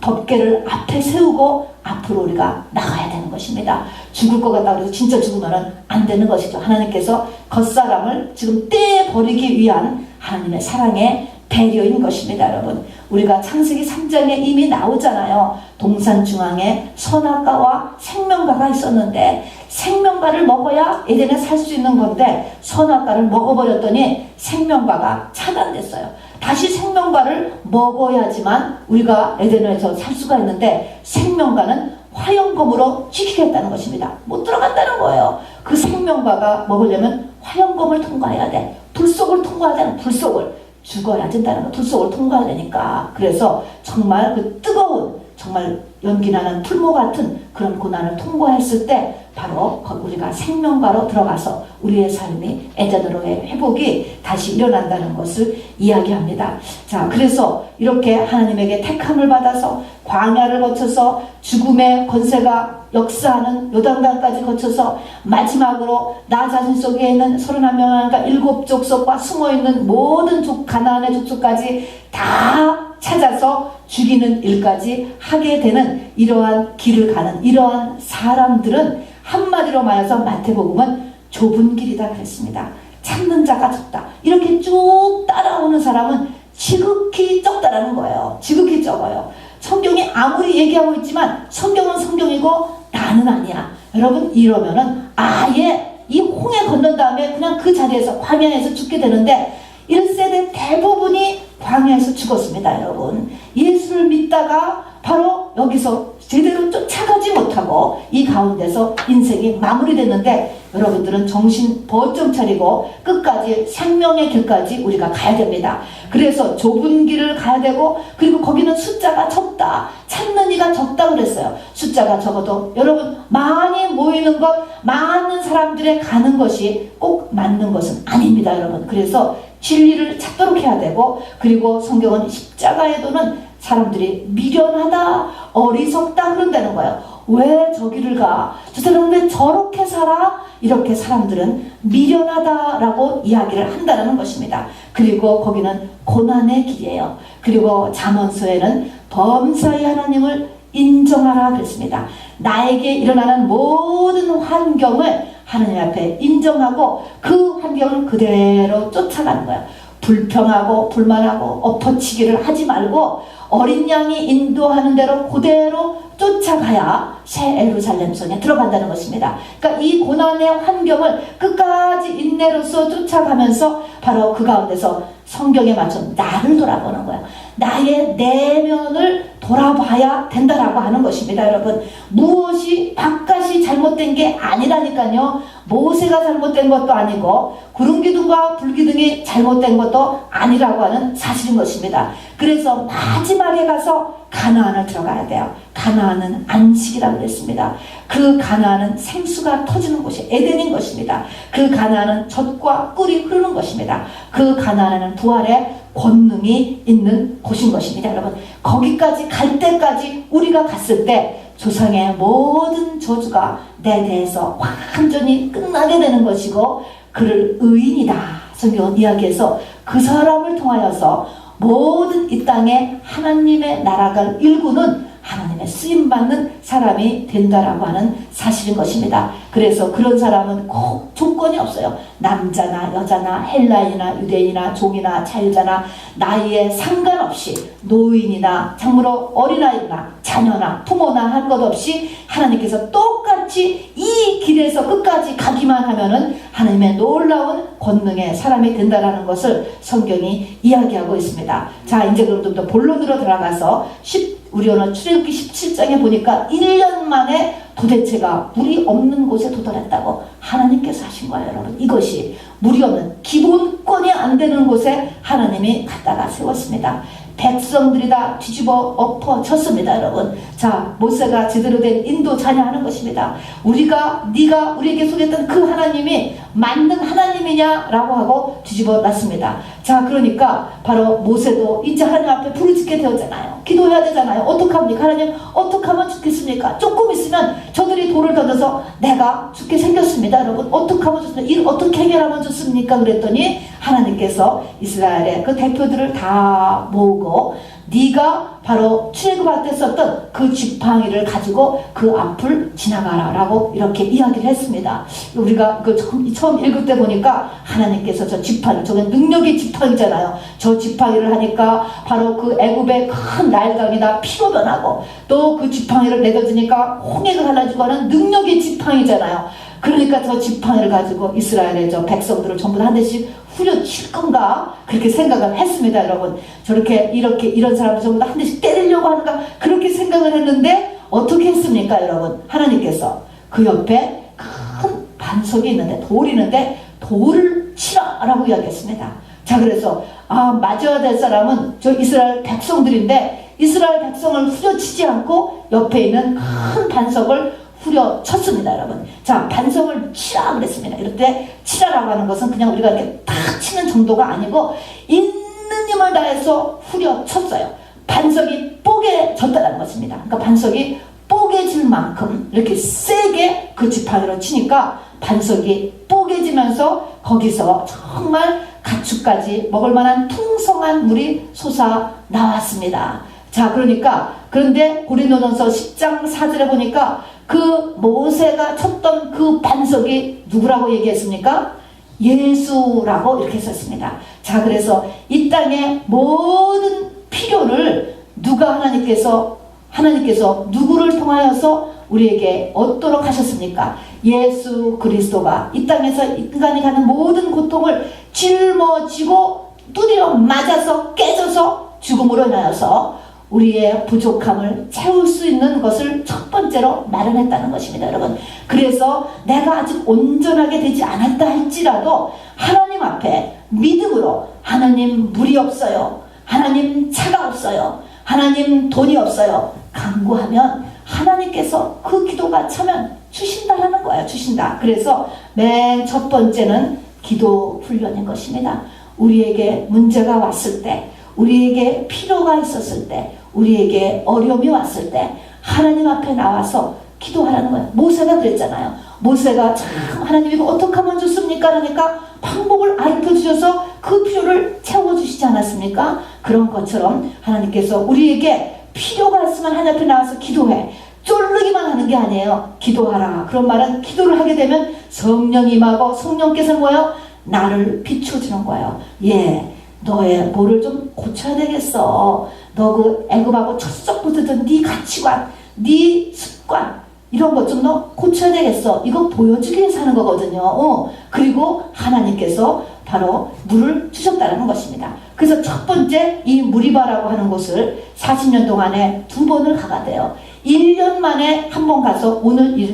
덮개를 앞에 세우고 앞으로 우리가 나가야 되는 것입니다. 죽을 것 같다고 해서 진짜 죽으면 안 되는 것이죠. 하나님께서 겉사람을 지금 떼버리기 위한 하나님의 사랑의 배려인 것입니다, 여러분. 우리가 창세기 3장에 이미 나오잖아요. 동산 중앙에 선악과와 생명과가 있었는데 생명과를 먹어야 에덴에 살 수 있는 건데 선악과를 먹어버렸더니 생명과가 차단됐어요. 다시 생명과를 먹어야지만 우리가 에덴에서 살 수가 있는데 생명과는 화영검으로 지키겠다는 것입니다. 못 들어간다는 거예요. 그 생명과가 먹으려면 화영검을 통과해야 돼. 불속을 통과해야 되는, 불속을 죽어야 된다는 거, 불속을 통과하려니까. 그래서 정말 그 뜨거운, 정말 연기나는 풀모 같은 그런 고난을 통과했을 때 바로 우리가 생명과로 들어가서 우리의 삶이 에덴으로의 회복이 다시 일어난다는 것을 이야기합니다. 자, 그래서 이렇게 하나님에게 택함을 받아서 광야를 거쳐서 죽음의 권세가 역사하는 요단강까지 거쳐서 마지막으로 나 자신 속에 있는 31명과 7족속과 숨어있는 모든 가나안의 족속까지 다 찾아서 죽이는 일까지 하게 되는 이러한 길을 가는 이러한 사람들은 한마디로 말해서 마태복음은 좁은 길이다 그랬습니다. 찾는 자가 적다. 이렇게 쭉 따라오는 사람은 지극히 적다라는 거예요. 지극히 적어요. 성경이 아무리 얘기하고 있지만 성경은 성경이고 나는 아니야. 여러분, 이러면은 아예 이 홍해 건넌 다음에 그냥 그 자리에서 광야에서 죽게 되는데 1세대 대부분이 광야에서 죽었습니다, 여러분. 예수를 믿다가 바로 여기서 제대로 쫓아가지 못하고 이 가운데서 인생이 마무리됐는데, 여러분들은 정신 번쩍 차리고 끝까지 생명의 길까지 우리가 가야 됩니다. 그래서 좁은 길을 가야 되고, 그리고 거기는 숫자가 적다, 찾는 이가 적다 그랬어요. 숫자가 적어도 여러분, 많이 모이는 것, 많은 사람들의 가는 것이 꼭 맞는 것은 아닙니다, 여러분. 그래서 진리를 찾도록 해야 되고, 그리고 성경은 십자가에도는 사람들이 미련하다, 어리석다 그런다는 거예요. 왜 저기를 가? 저 사람은 왜 저렇게 살아? 이렇게 사람들은 미련하다라고 이야기를 한다는 것입니다. 그리고 거기는 고난의 길이에요. 그리고 잠언서에는 범사의 하나님을 인정하라 그랬습니다. 나에게 일어나는 모든 환경을 하나님 앞에 인정하고 그 환경을 그대로 쫓아가는 거예요. 불평하고 불만하고 엎어치기를 하지 말고 어린 양이 인도하는 대로 그대로 쫓아가야 새 예루살렘 성에 들어간다는 것입니다. 그러니까 이 고난의 환경을 끝까지 인내로서 쫓아가면서 바로 그 가운데서 성경에 맞춰 나를 돌아보는 거예요. 나의 내면을 돌아봐야 된다라고 하는 것입니다. 여러분, 무엇이 바깥이 잘못된 게 아니라니까요. 모세가 잘못된 것도 아니고 구름기둥과 불기둥이 잘못된 것도 아니라고 하는 사실인 것입니다. 그래서 마지막에 가서 가나안을 들어가야 돼요. 가나안은 안식이라고 그랬습니다. 그 가나안은 생수가 터지는 곳이 에덴인 것입니다. 그 가나안은 젖과 꿀이 흐르는 것입니다. 그 가나안은 부활의 권능이 있는 곳인 것입니다. 여러분, 거기까지 갈 때까지 우리가 갔을 때 조상의 모든 저주가 내 대해서 완전히 끝나게 되는 것이고, 그를 의인이다 성경은 이야기해서 그 사람을 통하여서 모든 이 땅에 하나님의 나라가 일구는 하나님의 쓰임받는 사람이 된다라고 하는 사실인 것입니다. 그래서 그런 사람은 꼭 조건이 없어요. 남자나 여자나 헬라인이나 유대인이나 종이나 자유자나 나이에 상관없이 노인이나 참으로 어린아이나 자녀나 부모나 할 것 없이 하나님께서 똑같이 이 길에서 끝까지 가기만 하면은 하나님의 놀라운 권능의 사람이 된다라는 것을 성경이 이야기하고 있습니다. 자, 이제 그럼 좀 더 본론으로 들어가서 우리 오늘 출애굽기 17장에 보니까 1년 만에 도대체가 물이 없는 곳에 도달했다고 하나님께서 하신 거예요. 여러분, 이것이 물이 없는 기본권이 안 되는 곳에 하나님이 갖다가 세웠습니다. 백성들이 다 뒤집어 엎어쳤습니다. 여러분, 자, 모세가 제대로 된 인도 자녀하는 것입니다. 네가 우리에게 소개했던 그 하나님이 맞는 하나님이냐라고 하고 뒤집어 놨습니다. 자, 그러니까 바로 모세도 이제 하나님 앞에 부르짖게 되었잖아요. 기도해야 되잖아요. 어떡합니까? 하나님, 어떻게 하면 죽겠습니까? 조금 있으면 저들이 돌을 던져서 내가 죽게 생겼습니다. 여러분, 어떻게 하면 좋습니까? 일 어떻게 해결하면 좋습니까? 그랬더니 하나님께서 이스라엘의 그 대표들을 다 모으고 네가 바로 출애굽할 때 썼던 그 지팡이를 가지고 그 앞을 지나가라 라고 이렇게 이야기를 했습니다. 우리가 그 처음 읽을 때 보니까 하나님께서 저 지팡이, 저게 능력의 지팡이잖아요. 저 지팡이를 하니까 바로 그 애굽의 큰 나일강이 다 피로 변하고, 또 그 지팡이를 내던지니까 홍해가 갈라지고 하는 능력의 지팡이잖아요. 그러니까 저 지팡이를 가지고 이스라엘의 저 백성들을 전부 다 한 대씩 후려칠 건가? 그렇게 생각을 했습니다, 여러분. 이런 사람들 전부 다 한 대씩 때리려고 하는가? 그렇게 생각을 했는데, 어떻게 했습니까, 여러분? 하나님께서 그 옆에 큰 반석이 있는데, 돌이 있는데, 돌을 치라라고 이야기했습니다. 자, 그래서, 맞아야 될 사람은 저 이스라엘 백성들인데, 이스라엘 백성을 후려치지 않고 옆에 있는 큰 반석을 후려쳤습니다, 여러분. 자, 반석을 치라 그랬습니다. 이럴 때 치라라고 하는 것은 그냥 우리가 이렇게 탁 치는 정도가 아니고 있는 힘을 다해서 후려쳤어요. 반석이 뽀개졌다는 것입니다. 그러니까 반석이 뽀개질 만큼 이렇게 세게 그 지팡이로 치니까 반석이 뽀개지면서 거기서 정말 가축까지 먹을 만한 풍성한 물이 솟아 나왔습니다. 자, 그런데 고린도전서 10장 4절에 보니까 그 모세가 쳤던 그 반석이 누구라고 얘기했습니까? 예수라고 이렇게 썼습니다. 자, 그래서 이 땅의 모든 필요를 하나님께서 누구를 통하여서 우리에게 얻도록 하셨습니까? 예수 그리스도가 이 땅에서 인간이 가는 모든 고통을 짊어지고 두드려 맞아서 깨져서 죽음으로 인하여서 우리의 부족함을 채울 수 있는 것을 첫 번째로 마련했다는 것입니다, 여러분. 그래서 내가 아직 온전하게 되지 않았다 할지라도 하나님 앞에 믿음으로 하나님 물이 없어요, 하나님 차가 없어요, 하나님 돈이 없어요 간구하면 하나님께서 그 기도가 차면 주신다라는 거예요. 주신다. 그래서 맨 첫 번째는 기도 훈련인 것입니다. 우리에게 문제가 왔을 때, 우리에게 필요가 있었을 때, 우리에게 어려움이 왔을 때 하나님 앞에 나와서 기도하라는 거예요. 모세가 그랬잖아요. 모세가 참 하나님 이거 어떻게 하면 좋습니까? 그러니까 방법을 가르쳐 주셔서 그 필요를 채워주시지 않았습니까? 그런 것처럼 하나님께서 우리에게 필요가 있으면 하나님 앞에 나와서 기도해. 쫄르기만 하는 게 아니에요. 기도하라. 그런 말은 기도를 하게 되면 성령이 임하고 성령께서는 뭐예요? 나를 비춰주는 거예요. 예, 너의 뭐를 좀 고쳐야 되겠어. 너 그 애굽하고 철썩 붙었던 네 가치관, 네 습관 이런 것 좀 너 고쳐야 되겠어. 이거 보여주기 위해서 하는 거거든요. 그리고 하나님께서 바로 물을 주셨다는 것입니다. 그래서 첫 번째 이 무리바라고 하는 곳을 40년 동안에 2번을 가가 돼요. 1년 만에 한 번 가서 오늘 이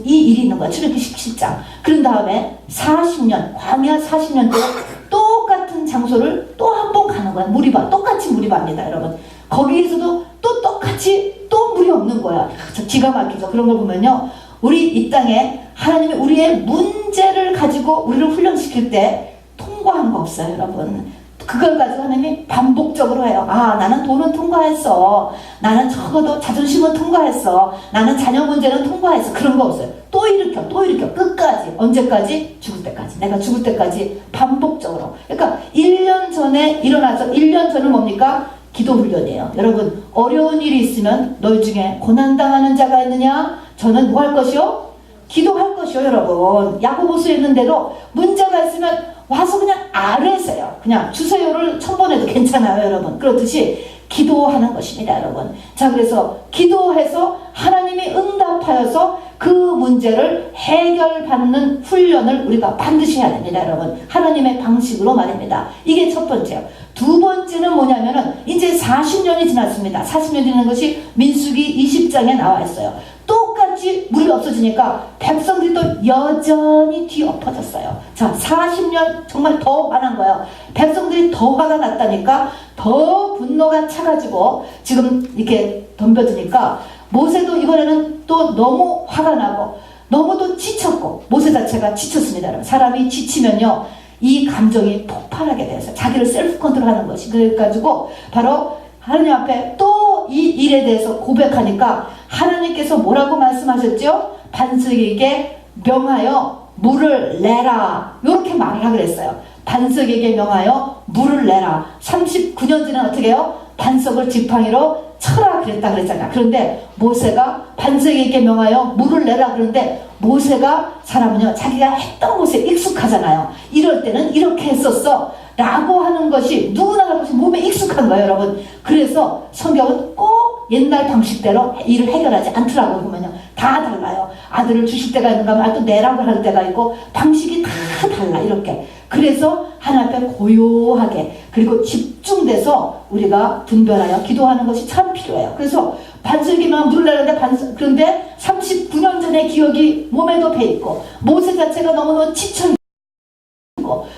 일이 있는 거야. 출애굽기 17장. 그런 다음에 40년, 광야 40년 동안 똑같은 장소를 또 한 번 가는 거야. 무리바. 똑같이 무리바입니다, 여러분. 거기에서도 또 똑같이 또 물이 없는 거야. 기가 막히죠. 그런 걸 보면요. 우리 이 땅에 하나님이 우리의 문제를 가지고 우리를 훈련시킬 때 통과한 거 없어요, 여러분. 그걸 가지고 하나님이 반복적으로 해요. 아, 나는 돈은 통과했어. 나는 적어도 자존심은 통과했어. 나는 자녀 문제는 통과했어. 그런 거 없어요. 또 일으켜, 또 일으켜. 끝까지. 언제까지? 죽을 때까지. 내가 죽을 때까지 반복적으로. 그러니까 1년 전에 일어나서 1년 전은 뭡니까? 기도 훈련이에요. 여러분, 어려운 일이 있으면 너희 중에 고난당하는 자가 있느냐? 저는 뭐 할 것이요? 기도할 것이요, 여러분. 야고보서에 있는 대로 문제가 있으면 와서 그냥 아뢰세요. 그냥 주세요를 1000번 해도 괜찮아요, 여러분. 그렇듯이 기도하는 것입니다, 여러분. 자, 그래서 기도해서 하나님이 응답하여서 그 문제를 해결받는 훈련을 우리가 반드시 해야 됩니다, 여러분. 하나님의 방식으로 말입니다. 이게 첫 번째요. 두 번째는 뭐냐면은 이제 40년이 지났습니다. 40년이 지난 것이 민수기 20장에 나와 있어요. 똑같이 물이 없어지니까 백성들이 또 여전히 뒤엎어졌어요. 자, 40년 정말 더 화난 거예요. 백성들이 더 화가 났다니까 더 분노가 차가지고 지금 이렇게 덤벼드니까 모세도 이번에는 또 너무 화가 나고 너무 또 지쳤고 모세 자체가 지쳤습니다. 사람이 지치면요 이 감정이 폭발하게 돼서 자기를 셀프 컨트롤하는 것이 그래가지고 바로 하나님 앞에 또 이 일에 대해서 고백하니까 하나님께서 뭐라고 말씀하셨죠? 반석에게 명하여 물을 내라 이렇게 말을 하고 그랬어요. 반석에게 명하여 물을 내라. 39년 전에 어떻게 해요? 반석을 지팡이로 쳐라 그랬다 그랬잖아. 그런데 모세가 반석에게 명하여 물을 내라 그러는데 모세가 사람은요 자기가 했던 곳에 익숙하잖아요. 이럴 때는 이렇게 했었어 라고 하는 것이 누구나 하는 것이 몸에 익숙한 거예요, 여러분. 그래서 성경은 꼭 옛날 방식대로 일을 해결하지 않더라고요. 보면요 다 달라요. 아들을 주실 때가 있는가 하면 또 내라고 할 때가 있고 방식이 다 달라 이렇게. 그래서 하나님 앞에 고요하게 그리고 집중돼서 우리가 분별하여 기도하는 것이 참 필요해요. 그래서 반석이면 물을 내는데 그런데 39년 전의 기억이 몸에도 배있고 모세 자체가 너무너무 지쳐있고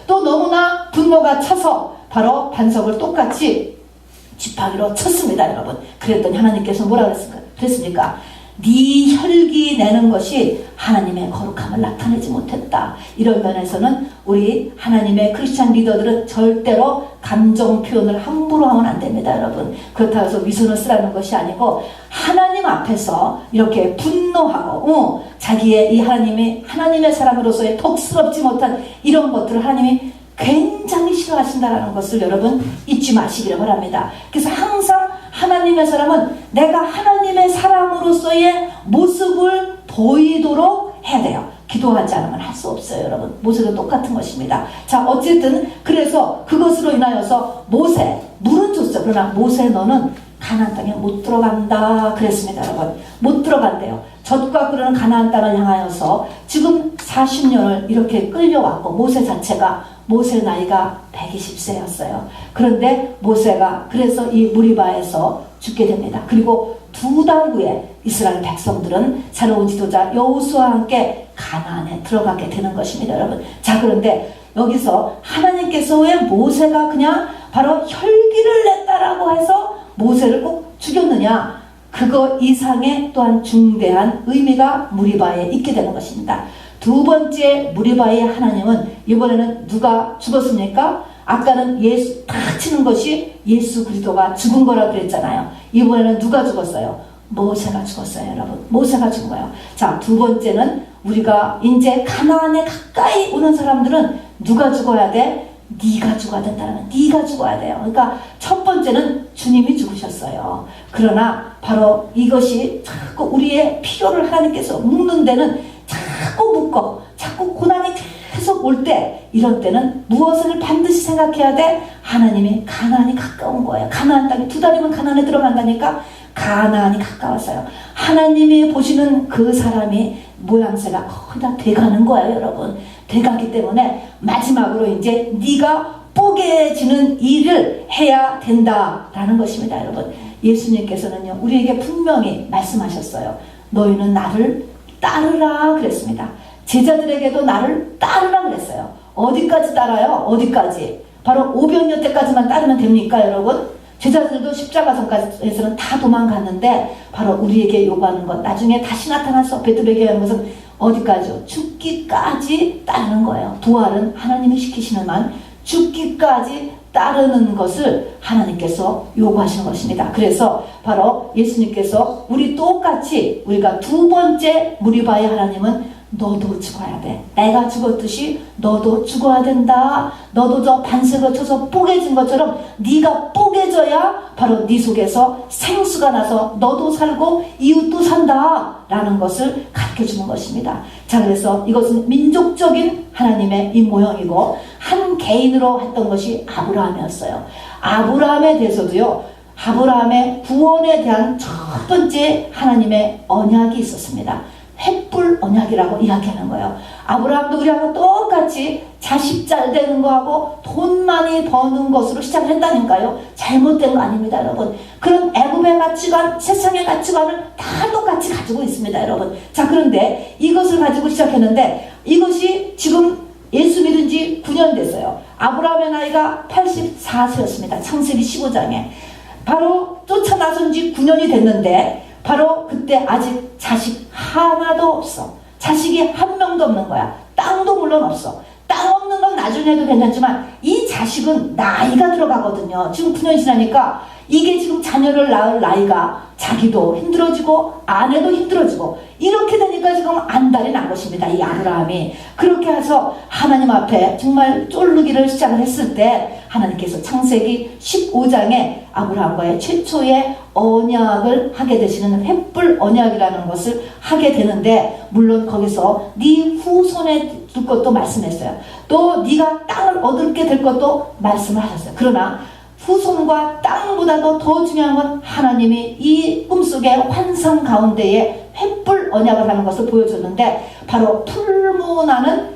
또 너무나 분노가 차서 바로 반석을 똑같이 지팡이로 쳤습니다, 여러분. 그랬더니 하나님께서 뭐라 그랬습니까? 네 혈기 내는 것이 하나님의 거룩함을 나타내지 못했다. 이런 면에서는 우리 하나님의 크리스찬 리더들은 절대로 감정 표현을 함부로 하면 안 됩니다, 여러분. 그렇다고 해서 위선을 쓰라는 것이 아니고 하나님 앞에서 이렇게 분노하고 자기의 이 하나님의 사람으로서의 덕스럽지 못한 이런 것들을 하나님이 굉장히 싫어하신다는 것을 여러분 잊지 마시기를 바랍니다. 그래서 항상 하나님의 사람은 내가 하나님의 사람으로서의 모습을 보이도록 해야 돼요. 기도하지 않으면 할 수 없어요, 여러분. 모세도 똑같은 것입니다. 자, 어쨌든 그래서 그것으로 인하여서 모세 물은 줬어. 그러나 모세 너는 가나안 땅에 못 들어간다 그랬습니다, 여러분. 못 들어간대요. 젖과 끓는 가나안 땅을 향하여서 지금 40년을 이렇게 끌려왔고 모세 자체가 모세 나이가 120세였어요. 그런데 모세가 그래서 이 무리바에서 죽게 됩니다. 그리고 2달 후에 이스라엘 백성들은 새로운 지도자 여호수아와 함께 가나안에 들어가게 되는 것입니다, 여러분. 자, 그런데 여기서 하나님께서 왜 모세가 그냥 바로 혈기를 냈다라고 해서 모세를 꼭 죽였느냐? 그거 이상의 또한 중대한 의미가 무리바에 있게 되는 것입니다. 두 번째 무리바의 하나님은 이번에는 누가 죽었습니까? 아까는 예수 다 치는 것이 예수 그리스도가 죽은 거라고 그랬잖아요. 이번에는 누가 죽었어요? 모세가 죽었어요, 여러분. 모세가 죽은 거예요. 자, 두 번째는 우리가 이제 가나안에 가까이 오는 사람들은 누가 죽어야 돼? 네가 죽어야 된다는, 네가 죽어야 돼요. 그러니까 첫 번째는 주님이 죽으셨어요. 그러나 바로 이것이 자꾸 우리의 필요를 하나님께서 묻는 데는 자꾸 묻고 자꾸 고난이 계속 올 때, 이런 때는 무엇을 반드시 생각해야 돼? 하나님이 가나안이 가까운 거예요. 가나안 땅에 2달이면 가나안에 들어간다니까. 가나안이 가까웠어요. 하나님이 보시는 그 사람이 모양새가 거의 다 돼가는 거예요, 여러분. 돼가기 때문에 마지막으로 이제 네가 뽀개지는 일을 해야 된다라는 것입니다, 여러분. 예수님께서는요, 우리에게 분명히 말씀하셨어요. 너희는 나를 따르라 그랬습니다. 제자들에게도 나를 따르라 그랬어요. 어디까지 따라요? 어디까지? 바로 오병이어 때까지만 따르면 됩니까, 여러분? 제자들도 십자가전까지에서는 다 도망갔는데 바로 우리에게 요구하는 것, 나중에 다시 나타나서 베드로에게 하는 것은 어디까지요? 죽기까지 따르는 거예요. 부활은 하나님이 시키시는 한 죽기까지 따르는 것을 하나님께서 요구하시는 것입니다. 그래서 바로 예수님께서 우리 똑같이 우리가 두 번째 무리바의 하나님은 너도 죽어야 돼. 내가 죽었듯이 너도 죽어야 된다. 너도 저 반석을 쳐서 뽀개진 것처럼 네가 뽀개져야 바로 네 속에서 생수가 나서 너도 살고 이웃도 산다 라는 것을 가르쳐주는 것입니다. 자, 그래서 이것은 민족적인 하나님의 이 모형이고, 한 개인으로 했던 것이 아브라함이었어요. 아브라함에 대해서도요, 아브라함의 구원에 대한 첫 번째 하나님의 언약이 있었습니다. 횃불 언약이라고 이야기하는 거예요. 아브라함도 우리하고 똑같이 자식 잘 되는 거하고 돈 많이 버는 것으로 시작을 했다니까요. 잘못된 거 아닙니다, 여러분. 그런 애굽의 가치관, 세상의 가치관을 다 똑같이 가지고 있습니다, 여러분. 자, 그런데 이것을 가지고 시작했는데 이것이 지금 예수 믿은 지 9년 됐어요. 아브라함의 나이가 84세였습니다. 창세기 15장에. 바로 쫓아나선 지 9년이 됐는데 바로 그때 아직 자식 하나도 없어. 자식이 한 명도 없는 거야. 땅도 물론 없어. 땅 없는 건 나중에 해도 괜찮지만 이 자식은 나이가 들어가거든요. 지금 9년 지나니까 이게 지금 자녀를 낳을 나이가 자기도 힘들어지고 아내도 힘들어지고 이렇게 되니까 지금 안달이 난 것입니다. 이 아브라함이. 그렇게 해서 하나님 앞에 정말 쫄르기를 시작을 했을 때 하나님께서 창세기 15장에 아브라함과의 최초의 언약을 하게 되시는 횃불 언약이라는 것을 하게 되는데, 물론 거기서 네 후손에 줄 것도 말씀했어요. 또 네가 땅을 얻게 될 것도 말씀을 하셨어요. 그러나 후손과 땅보다도 더 중요한 건 하나님이 이 꿈속의 환상 가운데에 횃불 언약을 하는 것을 보여줬는데, 바로 풀무나는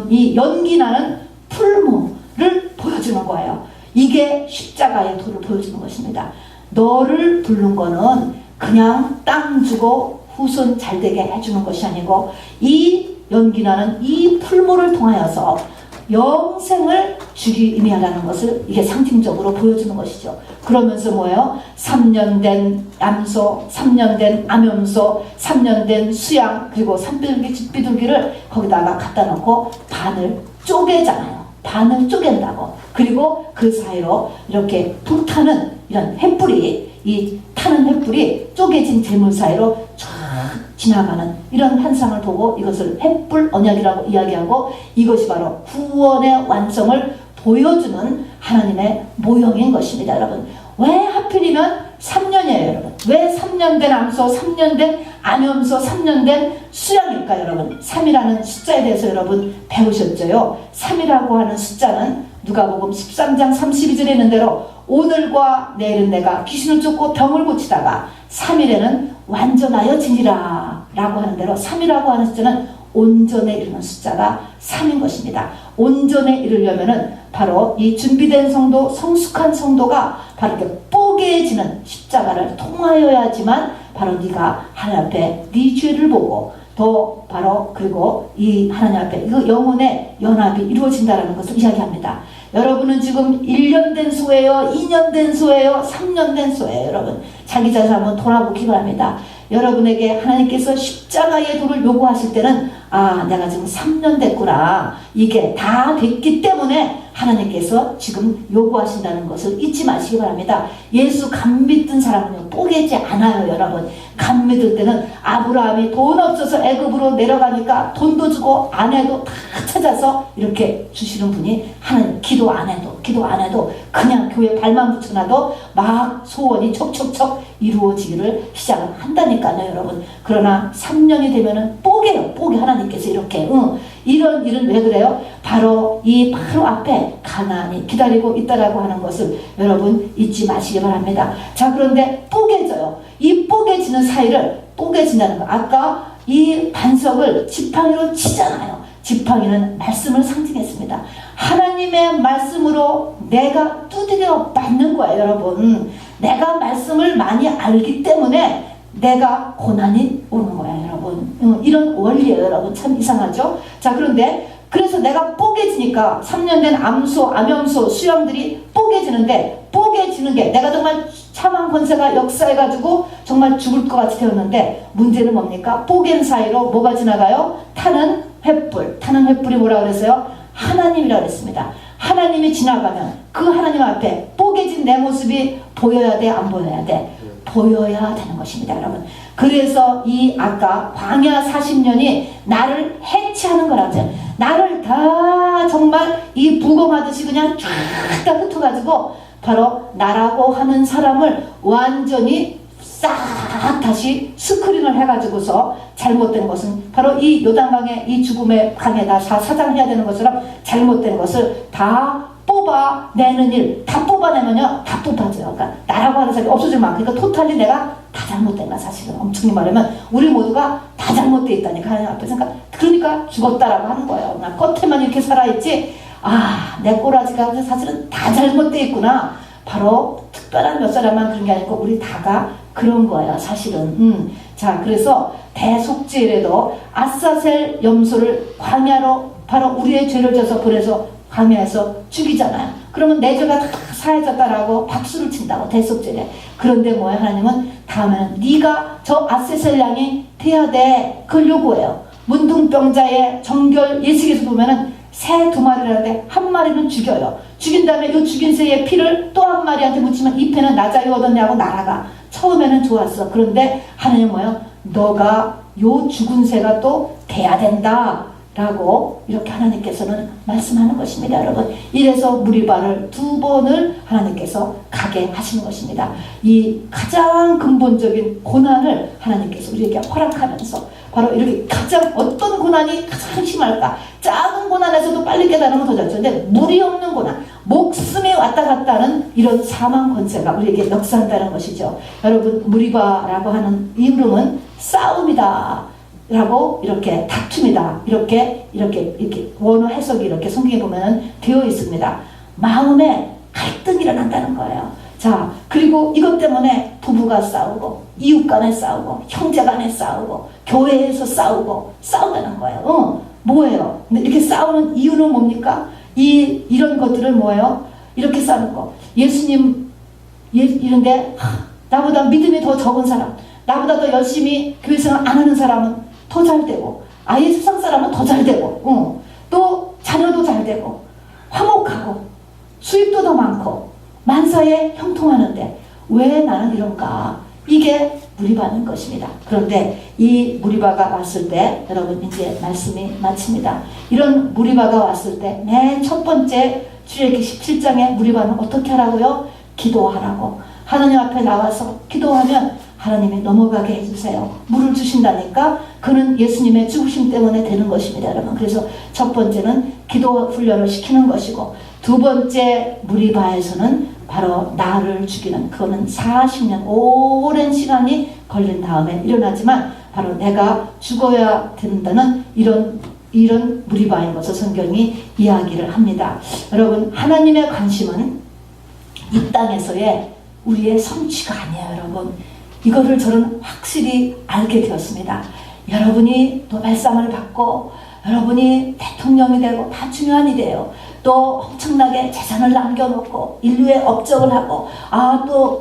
이 연기나는 풀무를 보여주는 거예요. 이게 십자가의 도를 보여주는 것입니다. 너를 부른 거는 그냥 땅 주고 후손 잘되게 해주는 것이 아니고 이 연기나는 이 풀무를 통하여서 영생을 주기 의미하라는 것을 이게 상징적으로 보여주는 것이죠. 그러면서 뭐예요? 3년 된 암소, 3년 된 암염소, 3년 된 수양, 그리고 산비둘기, 집비둘기를 거기다가 갖다 놓고 반을 쪼개잖아요. 반을 쪼갠다고. 그리고 그 사이로 이렇게 불타는 이런 횃불이, 이 타는 횃불이 쪼개진 재물 사이로 쫙 지나가는 이런 환상을 보고 이것을 횃불 언약이라고 이야기하고, 이것이 바로 구원의 완성을 보여주는 하나님의 모형인 것입니다, 여러분. 왜 하필이면 3년이에요, 여러분? 왜 3년 된 암소, 3년 된 암염소, 3년 된 수양일까요, 여러분? 3이라는 숫자에 대해서 여러분 배우셨죠? 3이라고 하는 숫자는 누가복음 13장 32절에 있는 대로 오늘과 내일은 내가 귀신을 쫓고 병을 고치다가 3일에는 완전하여지리라 라고 하는 대로 3이라고 하는 숫자는 온전에 이르는 숫자가 3인 것입니다. 온전에 이르려면은 바로 이 준비된 성도, 성숙한 성도가 바로 이렇게 뽀개지는 십자가를 통하여야지만 바로 네가 하나님 앞에 네 죄를 보고 또 바로 그리고 이 하나님 앞에 그 영혼의 연합이 이루어진다는 것을 이야기합니다. 여러분은 지금 1년 된 소예요? 2년 된 소예요? 3년 된 소예요? 여러분 자기 자신 한번 돌아보기 바랍니다. 여러분에게 하나님께서 십자가의 도를 요구하실 때는 아 내가 지금 3년 됐구나 이게 다 됐기 때문에 하나님께서 지금 요구하신다는 것을 잊지 마시기 바랍니다. 예수 감 믿던 사람은요 뽀개지 않아요. 여러분 감 믿을 때는 아브라함이 돈 없어서 애굽으로 내려가니까 돈도 주고 아내도 다 찾아서 이렇게 주시는 분이 하나님 기도 안 해도 그냥 교회 발만 붙여놔도 막 소원이 척척척 이루어지기를 시작을 한다니까요. 여러분 그러나 3년이 되면은 뽀개요. 뽀개 하나님께서 이렇게 이런 일은 왜 그래요? 바로 바로 앞에 가나안이 기다리고 있다라고 하는 것을 여러분 잊지 마시기 바랍니다. 자 그런데 뽀개져요. 이 뽀개지는 사이를 뽀개진다는 거 아까 이 반석을 지팡이로 치잖아요. 지팡이는 말씀을 상징했습니다. 하나님의 말씀으로 내가 두드려 맞는 거예요. 여러분 내가 말씀을 많이 알기 때문에 내가 고난이 오는 거야 여러분. 이런 원리예요. 여러분 참 이상하죠. 자 그런데 그래서 내가 뽀개지니까 3년 된 암염소 수염들이 뽀개지는데 뽀개지는 게 내가 정말 참한 권세가 역사해가지고 정말 죽을 것 같이 되었는데 문제는 뭡니까? 뽀갠 사이로 뭐가 지나가요? 타는 횃불이 뭐라 그랬어요? 하나님이라고 그랬습니다. 하나님이 지나가면 그 하나님 앞에 뽀개진 내 모습이 보여야 돼? 안 보여야 돼? 보여야 되는 것입니다. 여러분 그래서 이 아까 광야 40년이 나를 해치하는 거라죠. 나를 다 정말 이 부검하듯이 그냥 쫙 다 흩어가지고 바로 나라고 하는 사람을 완전히 싹 다시 스크린을 해가지고서 잘못된 것은 바로 이 요단강의 이 죽음의 강에다 사장해야 되는 것처럼 잘못된 것을 다 뽑아내는 일, 다 뽑아내면요 다 뽑아져요. 그러니까 나라고 하는 사람이 없어질 만큼 그러니까 토탈리 내가 다 잘못된 거야. 사실은 엄청히 말하면 우리 모두가 다 잘못되어 있다니까 하나님 앞에서 그러니까 죽었다라고 하는 거예요. 나 겉에만 이렇게 살아있지 아 내 꼬라지가 사실은 다 잘못되어 있구나. 바로 특별한 몇 사람만 그런 게 아니고 우리 다가 그런 거예요. 사실은 자 그래서 대속죄에도 아사셀 염소를 광야로 바로 우리의 죄를 져서 보내서 광야에서 죽이잖아요. 그러면 내 죄가 다 사해졌다라고 박수를 친다고 대속죄에. 그런데 뭐야 하나님은 다음에는 네가 저 아사셀 양이 돼야 돼. 그걸 요구해요. 문둥병자의 정결 예식에서 보면은 새 2마리라는데 한 마리는 죽여요. 죽인 다음에 이 죽인 새의 피를 또 한 마리한테 묻히면 이 패는 나자유 얻었냐고 날아가. 처음에는 좋았어. 그런데 하나님 뭐예요? 너가 요 죽은 새가 또 돼야 된다 라고 이렇게 하나님께서는 말씀하는 것입니다. 여러분 이래서 무리바를 2번을 하나님께서 가게 하시는 것입니다. 이 가장 근본적인 고난을 하나님께서 우리에게 허락하면서 바로 이렇게 가장 어떤 고난이 가장 심할까? 작은 고난에서도 빨리 깨달으면 더 좋죠. 근데 무리 없는 고난, 목숨이 왔다 갔다 하는 이런 사망 권세가 우리에게 역사한다는 것이죠. 여러분 무리바라고 하는 이름은 싸움이다 라고 이렇게 다툼이다 이렇게 원어 해석이 이렇게 성경에 보면 되어 있습니다. 마음에 갈등이 일어난다는 거예요. 자 그리고 이것 때문에 부부가 싸우고 이웃 간에 싸우고 형제 간에 싸우고 교회에서 싸운다는 거예요. 뭐예요? 근데 이렇게 싸우는 이유는 뭡니까? 이런 것들을 뭐예요? 이렇게 싸우는 거. 예수님 이런데 나보다 믿음이 더 적은 사람, 나보다 더 열심히 교회 생활 안 하는 사람은 더 잘되고 아예 세상 사람은 더 잘되고 또 자녀도 잘되고 화목하고 수입도 더 많고 만사에 형통하는데 왜 나는 이런가? 이게 무리바인 것입니다. 그런데 이 무리바가 왔을 때 여러분 이제 말씀이 마칩니다. 이런 무리바가 왔을 때 맨 첫 번째 출애굽기 17장에 무리바는 어떻게 하라고요? 기도하라고. 하나님 앞에 나와서 기도하면 하나님이 넘어가게 해주세요. 물을 주신다니까 그는 예수님의 죽으심 때문에 되는 것입니다. 여러분 그래서 첫 번째는 기도 훈련을 시키는 것이고 두 번째 무리바에서는 바로 나를 죽이는 그거는 40년 오랜 시간이 걸린 다음에 일어나지만 바로 내가 죽어야 된다는 이런 무리바인 것을 성경이 이야기를 합니다. 여러분 하나님의 관심은 이 땅에서의 우리의 성취가 아니에요, 여러분. 이거를 저는 확실히 알게 되었습니다. 여러분이 노벨상을 받고 여러분이 대통령이 되고 다 중요한 일이에요. 또 엄청나게 재산을 남겨놓고 인류의 업적을 하고 또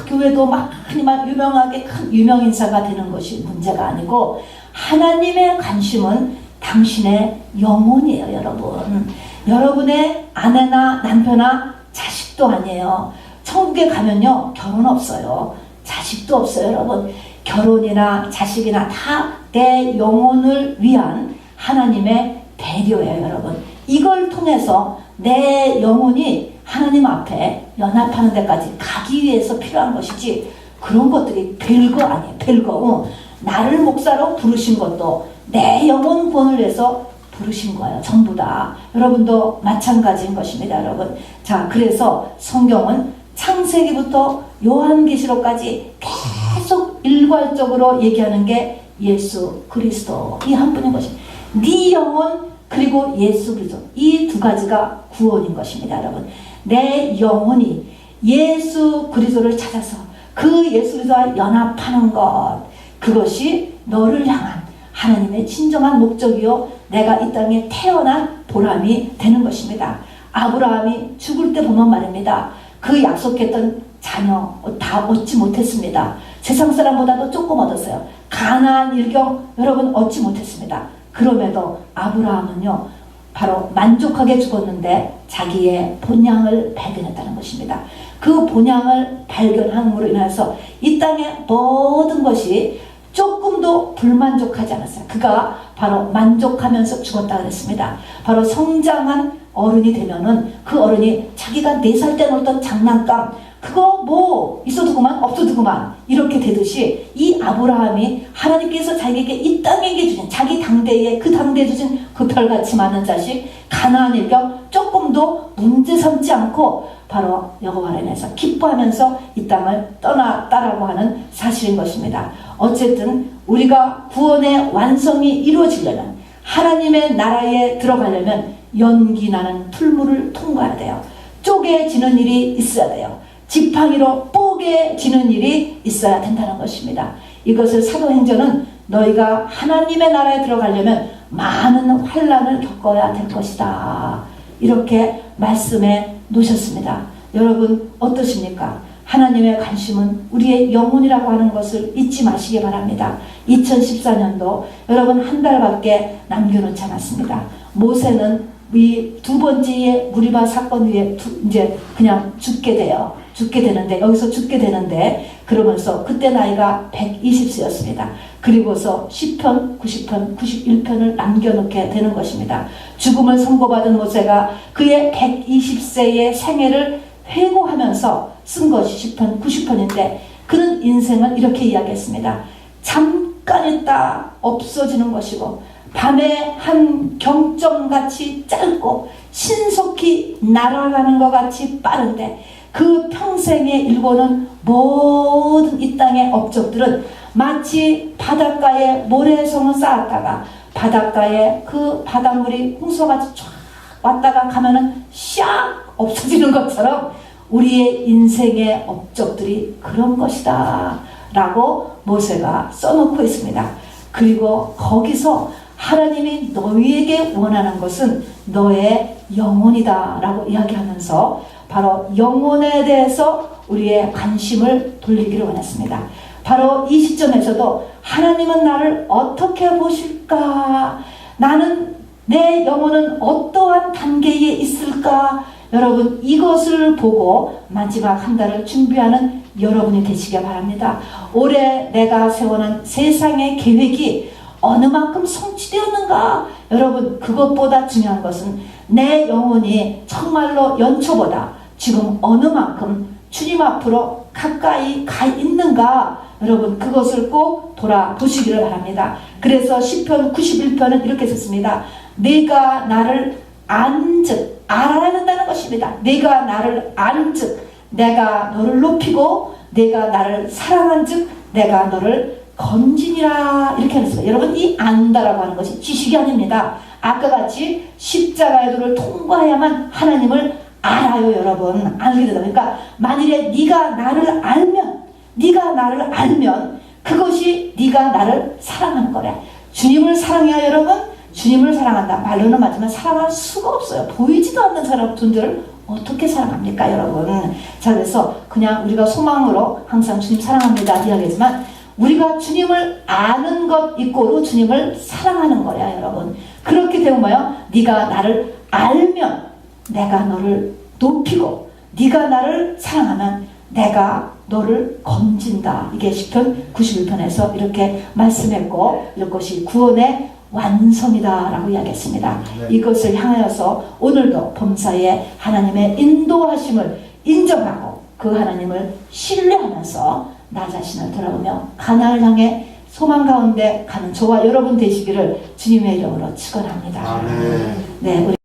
교회도 많이 유명하게 큰 유명인사가 되는 것이 문제가 아니고, 하나님의 관심은 당신의 영혼이에요, 여러분. 여러분의 아내나 남편이나 자식도 아니에요. 천국에 가면요, 결혼 없어요. 자식도 없어요, 여러분. 결혼이나 자식이나 다 내 영혼을 위한 하나님의 배려예요, 여러분. 이걸 통해서 내 영혼이 하나님 앞에 연합하는 데까지 가기 위해서 필요한 것이지, 그런 것들이 별거 아니에요. 별거. 나를 목사로 부르신 것도 내 영혼 구원을 위해서 부르신 거예요. 전부 다. 여러분도 마찬가지인 것입니다, 여러분. 자, 그래서 성경은 창세기부터 요한계시록까지 계속 일괄적으로 얘기하는 게 예수 그리스도, 이 한 분인 것입니다. 네 영혼 그리고 예수 그리스도, 이 두 가지가 구원인 것입니다, 여러분. 내 영혼이 예수 그리스도를 찾아서 그 예수 그리스도와 연합하는 것, 그것이 너를 향한 하나님의 진정한 목적이요, 내가 이 땅에 태어난 보람이 되는 것입니다. 아브라함이 죽을 때 보면 말입니다. 그 약속했던 자녀 다 얻지 못했습니다. 세상 사람보다도 조금 얻었어요. 가나안 일경 여러분 얻지 못했습니다. 그럼에도 아브라함은요, 바로 만족하게 죽었는데 자기의 본향을 발견했다는 것입니다. 그 본향을 발견함으로 인해서 이 땅의 모든 것이 조금도 불만족하지 않았어요. 그가 바로 만족하면서 죽었다 그랬습니다. 바로 성장한 어른이 되면은 그 어른이 자기가 4살 때 놀던 장난감, 그거 뭐 있어도 그만 없어도 그만, 이렇게 되듯이 이 아브라함이 하나님께서 자기에게 이 땅에게 주신, 자기 당대에 그 당대에 주신 그 별같이 많은 자식 가나안 일경 조금도 문제 삼지 않고 바로 여호와를 인해서 기뻐하면서 이 땅을 떠났다라고 하는 사실인 것입니다. 어쨌든 우리가 구원의 완성이 이루어지려면, 하나님의 나라에 들어가려면 연기 나는 풀무를 통과해야 돼요. 쪼개지는 일이 있어야 돼요. 지팡이로 뽀개지는 일이 있어야 된다는 것입니다. 이것을 사도행전은 너희가 하나님의 나라에 들어가려면 많은 환난을 겪어야 될 것이다, 이렇게 말씀해 놓으셨습니다. 여러분 어떠십니까? 하나님의 관심은 우리의 영혼이라고 하는 것을 잊지 마시기 바랍니다. 2014년도 여러분 한 달밖에 남겨놓지 않았습니다. 모세는 이 두 번째의 무리바 사건 후에 이제 그냥 죽게 되는데, 여기서 죽게 되는데, 그러면서 그때 나이가 120세였습니다. 그리고서 10편, 90편, 91편을 남겨놓게 되는 것입니다. 죽음을 선고받은 모세가 그의 120세의 생애를 회고하면서 쓴 것이 10편, 90편인데, 그는 인생을 이렇게 이야기했습니다. 잠깐 있다 없어지는 것이고, 밤의 한 경점같이 짧고 신속히 날아가는 것 같이 빠른데, 그 평생에 일궈놓은 모든 이 땅의 업적들은 마치 바닷가에 모래성을 쌓았다가 바닷가에 그 바닷물이 홍수같이 쫙 왔다가 가면은 샥 없어지는 것처럼 우리의 인생의 업적들이 그런 것이다 라고 모세가 써놓고 있습니다. 그리고 거기서 하나님이 너희에게 원하는 것은 너의 영혼이다 라고 이야기하면서 바로 영혼에 대해서 우리의 관심을 돌리기를 원했습니다. 바로 이 시점에서도 하나님은 나를 어떻게 보실까? 나는, 내 영혼은 어떠한 단계에 있을까? 여러분 이것을 보고 마지막 한 달을 준비하는 여러분이 되시길 바랍니다. 올해 내가 세워놓은 세상의 계획이 어느 만큼 성취되었는가? 여러분 그것보다 중요한 것은 내 영혼이 정말로 연초보다 지금 어느 만큼 주님 앞으로 가까이 가 있는가? 여러분 그것을 꼭 돌아보시기를 바랍니다. 그래서 시편 91편은 이렇게 썼습니다. 내가 나를 안즉, 알아야 된다는 것입니다. 내가 나를 안즉 내가 너를 높이고 내가 나를 사랑한즉 내가 너를 건지니라, 이렇게 했습니다. 여러분 이 안다라고 하는 것이 지식이 아닙니다. 아까 같이 십자가의 도를 통과해야만 하나님을 알아요, 여러분. 알게 되다 보니까 만일에 네가 나를 알면 그것이 네가 나를 사랑하는 거래. 주님을 사랑해야 여러분. 주님을 사랑한다. 말로는 맞지만 사랑할 수가 없어요. 보이지도 않는 사람 존재를 어떻게 사랑합니까, 여러분? 자, 그래서 그냥 우리가 소망으로 항상 주님 사랑합니다 이야기하지만 우리가 주님을 아는 것 이꼬로 주님을 사랑하는 거야, 여러분. 그렇게 되면 뭐야? 네가 나를 알면 내가 너를 높이고 네가 나를 사랑하면 내가 너를 건진다. 이게 시편 91편에서 이렇게 말씀했고 이것이 구원의 완성이다 라고 이야기했습니다. 네. 이것을 향하여서 오늘도 범사에 하나님의 인도하심을 인정하고 그 하나님을 신뢰하면서 나 자신을 돌아보며 가나안을 향해 소망 가운데 가는 저와 여러분 되시기를 주님의 이름으로 축원합니다. 아멘. 네, 우리